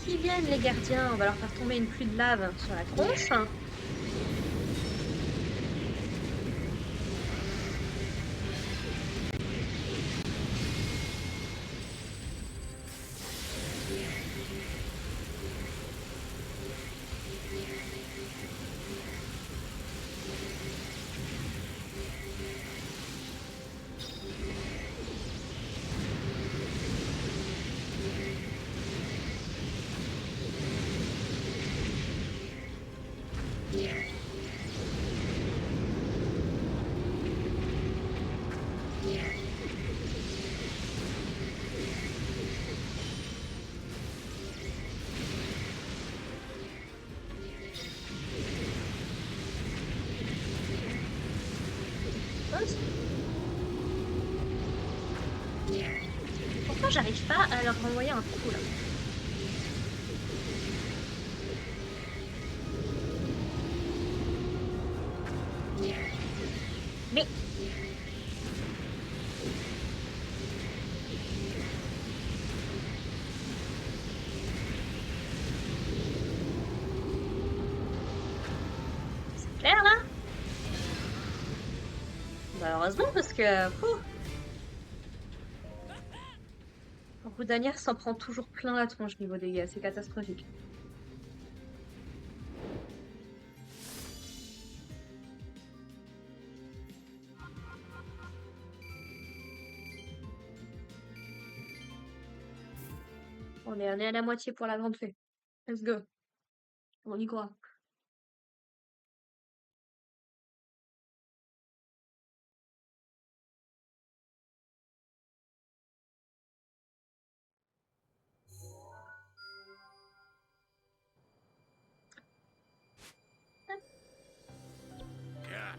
Qui viennent les gardiens? On va leur faire tomber une pluie de lave sur la tronche. Pourquoi j'arrive pas à leur renvoyer un coup là? Mais c'est clair là? Bah heureusement parce que Roudanière s'en prend toujours plein la tronche niveau dégâts, c'est catastrophique. On est à la moitié pour la grande fée. Let's go. On y croit. Yeah.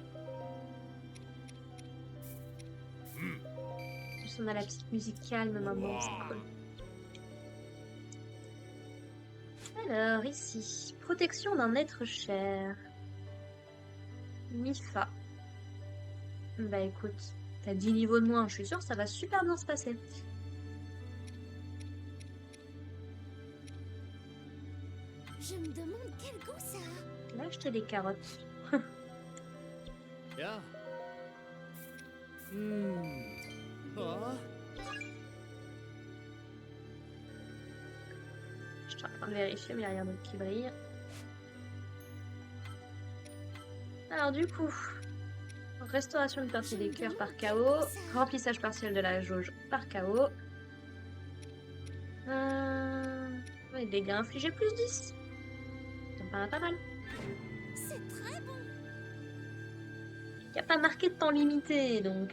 Juste on a la petite musique calme maintenant, c'est cool. Alors, ici, protection d'un être cher. Mifa. Bah écoute, t'as 10 niveaux de moins, je suis sûre que ça va super bien se passer. Je me demande quel goût ça a. Là, acheter des carottes. Ja, Oh. Je suis en train de vérifier, mais il n'y a rien d'autre qui brille. Alors du coup, restauration d'une partie des cœurs par KO, remplissage partiel de la jauge par KO. Les dégâts infligés plus 10. Ça me paraît pas mal. C'est très bon. Il n'y a pas marqué de temps limité, donc...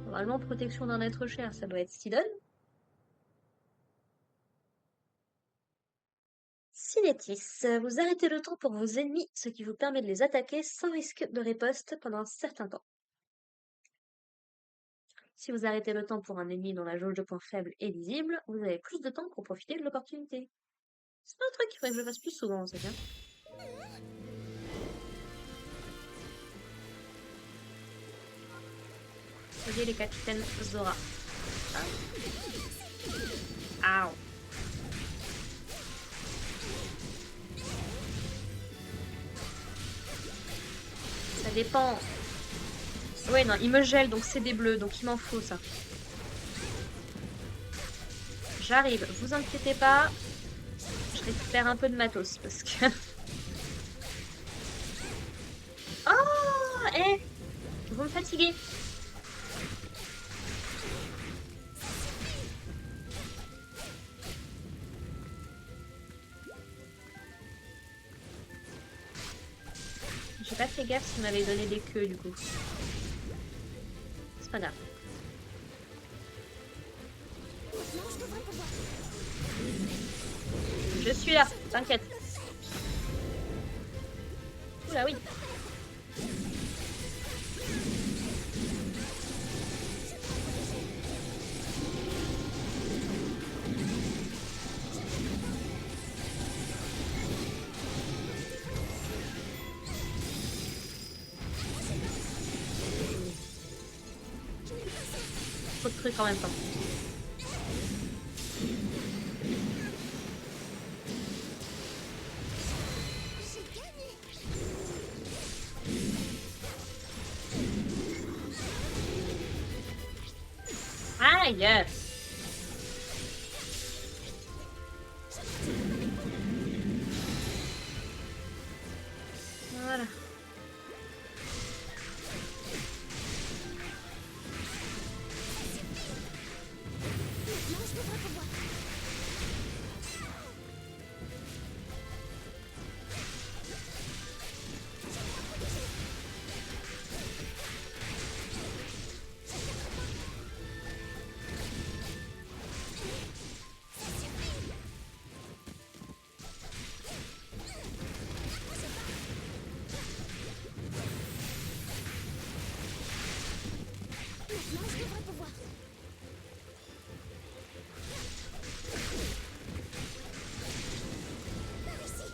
Normalement, protection d'un être cher, ça doit être ce qu'il donne. Cinétis, vous arrêtez le temps pour vos ennemis, ce qui vous permet de les attaquer sans risque de riposte pendant un certain temps. Si vous arrêtez le temps pour un ennemi dont la jauge de points faible est visible, vous avez plus de temps pour profiter de l'opportunité. C'est un truc qu'il faudrait que je fasse plus souvent, c'est bien. Aider les capitaines Zora. Ah. Ow. Ça dépend. Ouais, non, il me gèle, donc c'est des bleus, donc il m'en faut ça. J'arrive, vous inquiétez pas. Je récupère un peu de matos parce que. Oh, eh, vous me fatiguez. J'ai pas fait gaffe s'il m'avait donné des queues du coup. C'est pas grave. Maintenant, je devrais pouvoir. Je suis là, t'inquiète. Oula, oui. Trop de trucs en même temps. J'ai gagné. Aïe! Voilà. Maintenant, je devrais pouvoir. Maintenant, je devrais pouvoir. Par ici.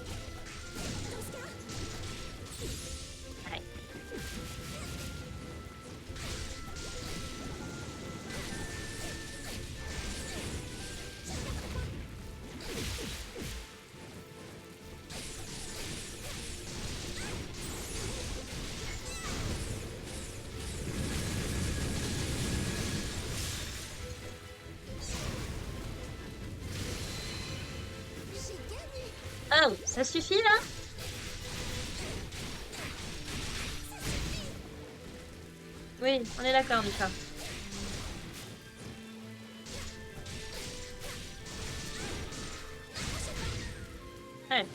Dans ce cas, Ouais. j'ai gagné. Oh, ça suffit là? Oui, on est d'accord, Mika. Ouais.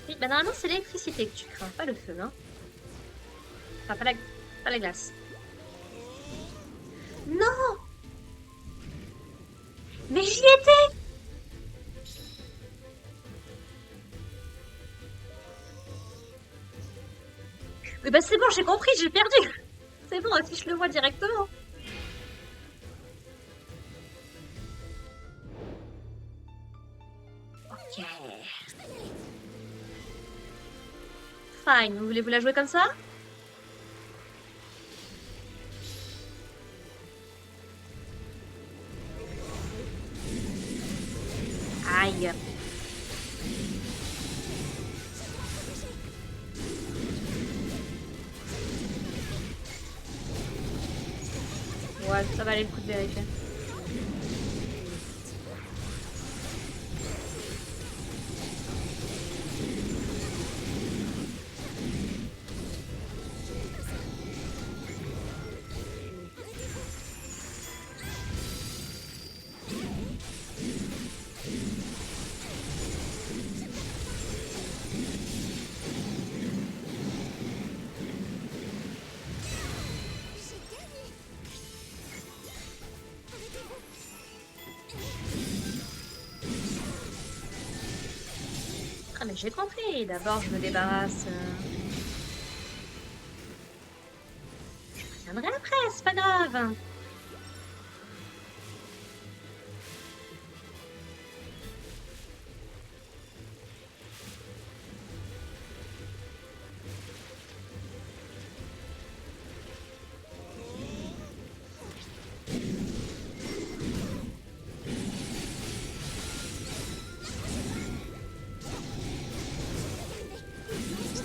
Oui, bah normalement c'est l'électricité que tu crains, pas le feu, hein. Enfin, pas la glace. Non! Mais j'y étais! Oui, bah c'est bon, j'ai compris, j'ai perdu. C'est bon, affiche le moi directement. Ok. Fine. Voulez-vous la jouer comme ça? Aïe. Ouais, ça valait le coup de vérifier. J'ai gagné. Arrêtez-vous. Ah mais j'ai compris. D'abord, je me débarrasse. Je reviendrai après, c'est pas grave.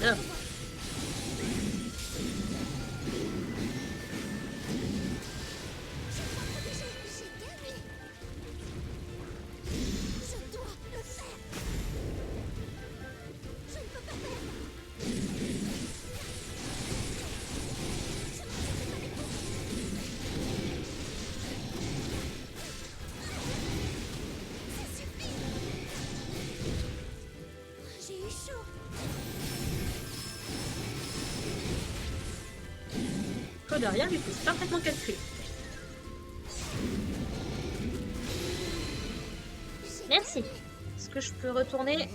Ah. J'ai gagné. Je dois le faire. Je ne peux pas perdre. Ça suffit. J'ai eu chaud. Faut de rien du tout, c'est parfaitement calculé. Merci. Est-ce que je peux retourner?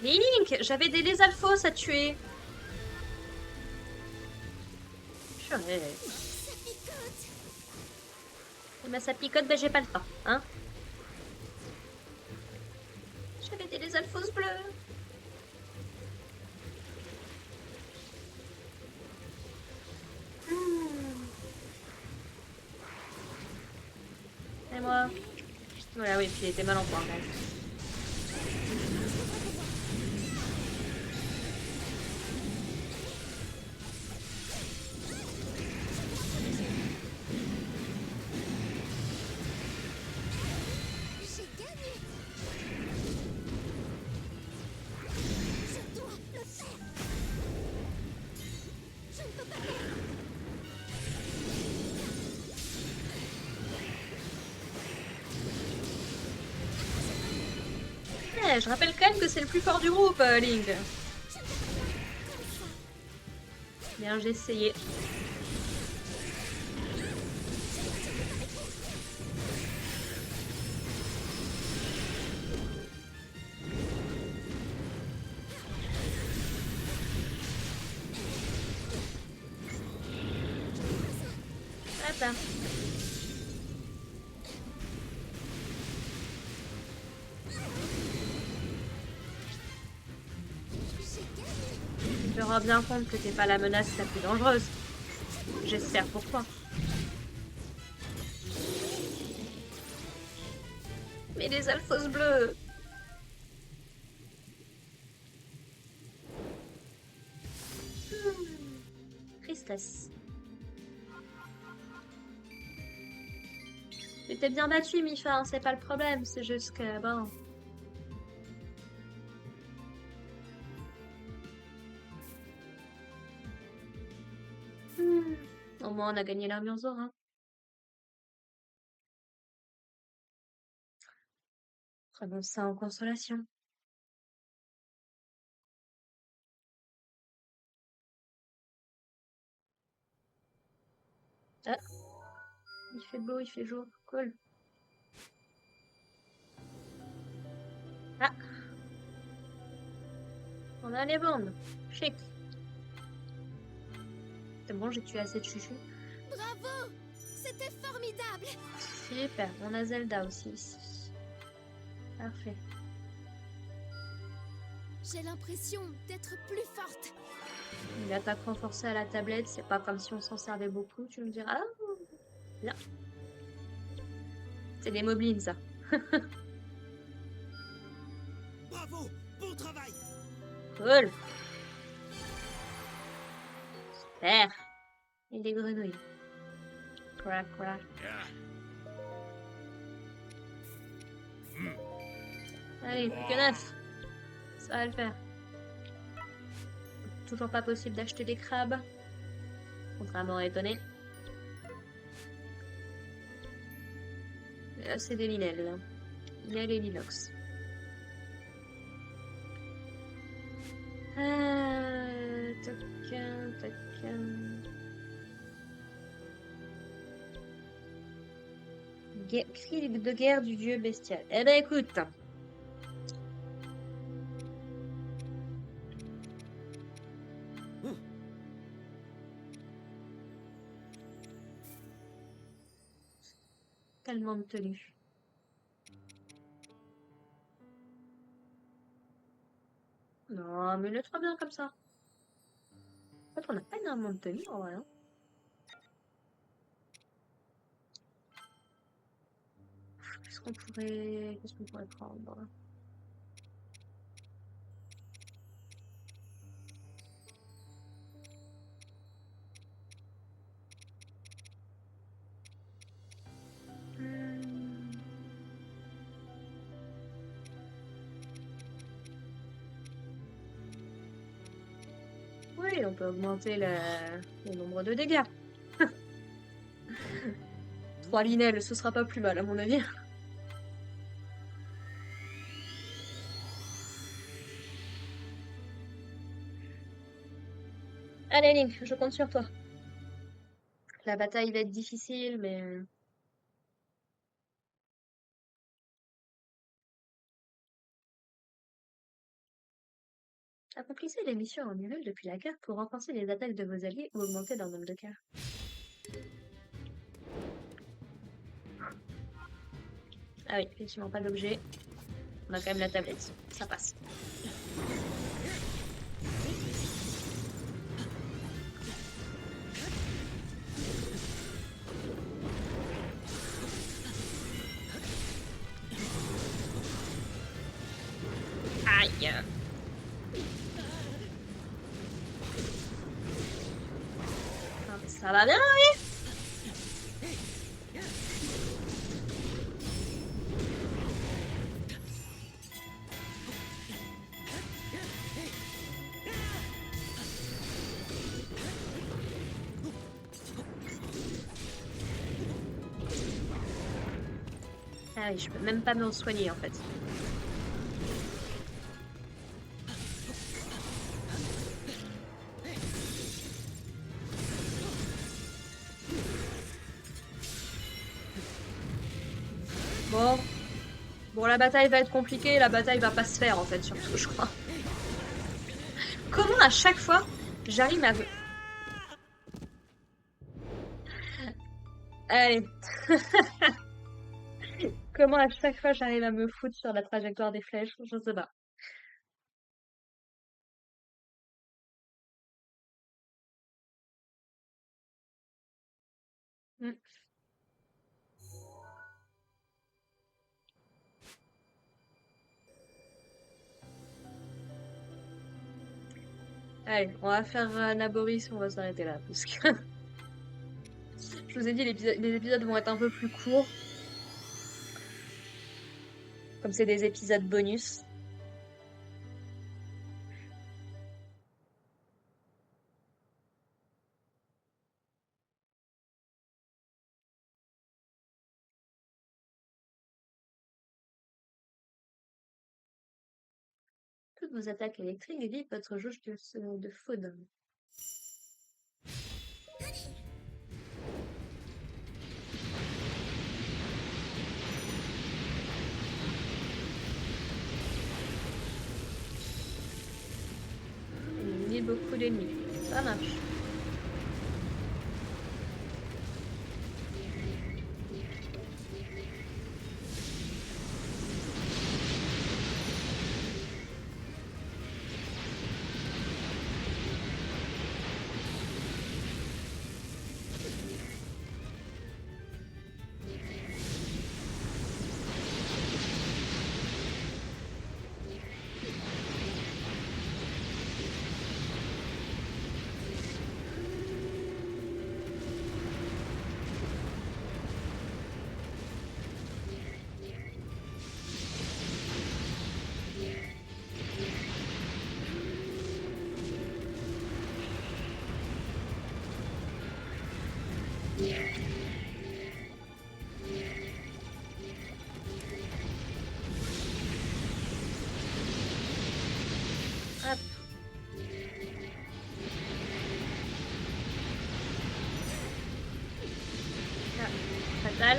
Link, j'avais des lézalfos à tuer. Purée. Ça picote. Eh ben, ça picote, ben j'ai pas le temps, hein. J'avais des lézalfos bleus. Et moi? Voilà, oui, puis il était mal en point, quand même. J'ai gagné. Je dois le faire. Je ne peux pas perdre. Eh, je rappelle quand même que c'est le plus fort du groupe, Link. Bien, j'ai essayé. Attends. Tu te rends bien compte que t'es pas la menace la plus dangereuse. J'espère pour toi. Mais les alphos bleus. Tristesse. Tu t'es bien battu, Mifa, hein, c'est pas le problème. C'est juste que, bon... Au moins, on a gagné l'armure Zora. Prenons ça en consolation. Ah, il fait beau, il fait jour. Cool. Ah, on a les bombes. Chic. C'est bon, j'ai tué assez de chuchu. Bravo. C'était formidable. Super, on a Zelda aussi ici. Parfait. J'ai l'impression d'être plus forte. Une attaque renforcée à la tablette, c'est pas comme si on s'en servait beaucoup, tu me diras. Ah, bien. C'est des moblins, ça. Bravo, bon travail. Cool. Super. Et des grenouilles. Crac, crac. Allez, plus que 9. Ça va le faire. Toujours pas possible d'acheter des crabes. Contrairement à étonné. Là, c'est des linelles. Là. Il y a les linox. Tac, tac. Cri de guerre du dieu bestial. Eh ben écoute. Tellement de tenue. Non, mais le très bien comme ça. En fait, on n'a pas énormément de tenue en vrai. Hein. Qu'est-ce qu'on pourrait prendre? Oui, on peut augmenter le nombre de dégâts. 3 linelles, ce sera pas plus mal à mon avis. Allez Link, je compte sur toi. La bataille va être difficile, mais... Accomplissez les missions en niveau depuis la carte pour renforcer les attaques de vos alliés ou augmenter leur nombre de cas. Ah oui, effectivement, pas d'objet. On a quand même la tablette. Ça passe. Aïe. Ça va bien, oui? Ah oui, je peux même pas me soigner en fait. Bon, la bataille va être compliquée, la bataille va pas se faire en fait, surtout, je crois. Comment à chaque fois j'arrive à... Allez. Comment à chaque fois j'arrive à me foutre sur la trajectoire des flèches, je sais pas. Hmm. Allez, on va faire Naboris, on va s'arrêter là, parce que... Je vous ai dit, les épisodes vont être un peu plus courts. Comme c'est des épisodes bonus. Toutes vos attaques électriques vident votre jauge de foudre. Il dit beaucoup d'ennemis. Ça marche. Hop. Ah, fatal.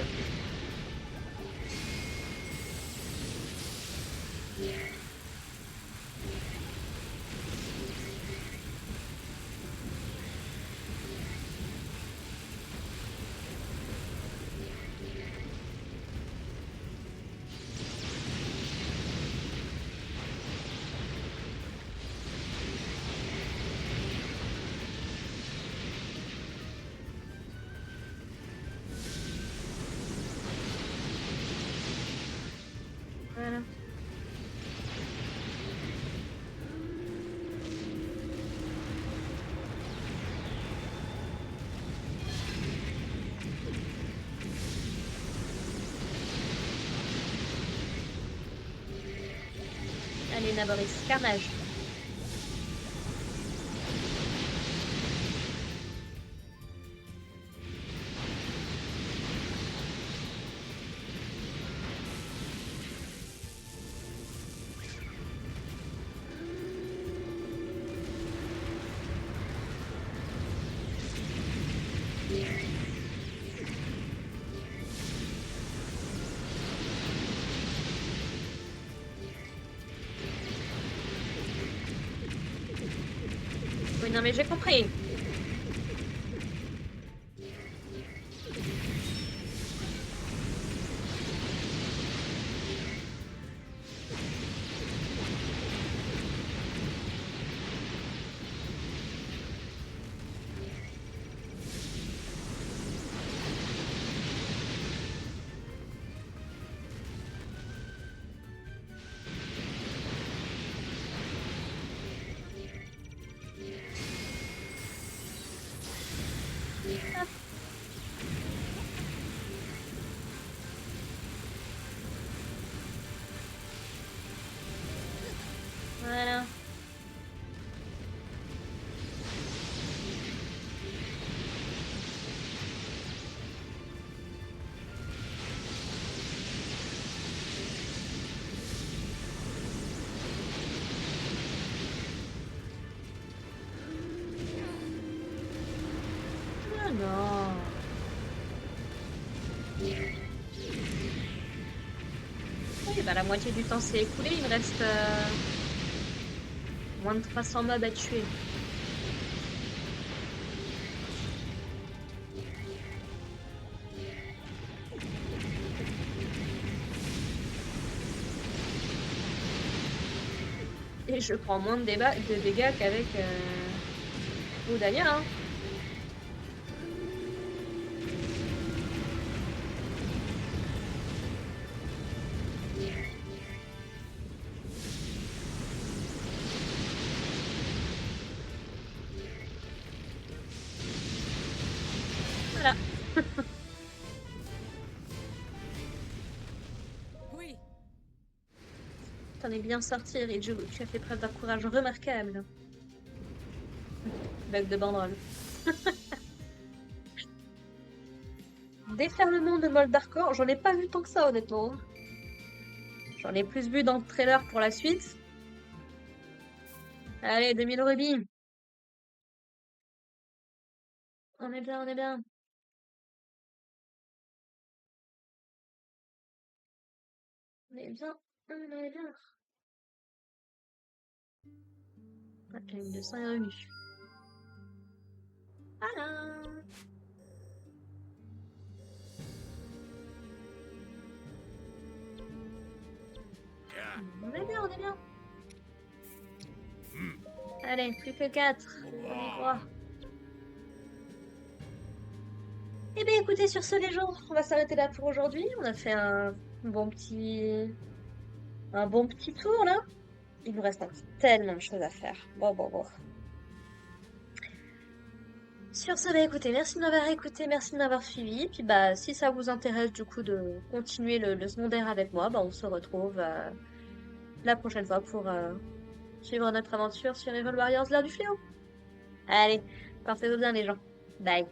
Voilà. Allez, Naboris, carnage. Oui, non, mais j'ai compris. Hop. Voilà. Ah non. Oui, bah la moitié du temps s'est écoulé. Il me reste moins de 300 mobs à tuer. Et je prends moins de dégâts qu'avec Oudalia, hein. Voilà. Oui. T'en es bien sorti, Riju. Tu as fait preuve d'un courage remarquable. Bug de banderole. Déferlement de Moldarkor, j'en ai pas vu tant que ça, honnêtement. J'en ai plus vu dans le trailer pour la suite. Allez, 2000 rubis. On est bien, on est bien. On est bien, on est bien. Ah, j'ai une 200 est revenue. Voilà. Yeah. On est bien, on est bien. Allez, plus que 4. On y croit. Eh bien, écoutez, sur ce, les gens, on va s'arrêter là pour aujourd'hui. On a fait bon petit, un bon petit tour, là. Il nous reste encore tellement de choses à faire. Bon. Sur ce, bah écoutez, merci de m'avoir écouté, merci de m'avoir suivi. Puis bah, si ça vous intéresse du coup de continuer le secondaire avec moi, bah on se retrouve la prochaine fois pour suivre notre aventure sur Evil Warriors, l'heure du fléau. Allez, portez-vous bien les gens. Bye.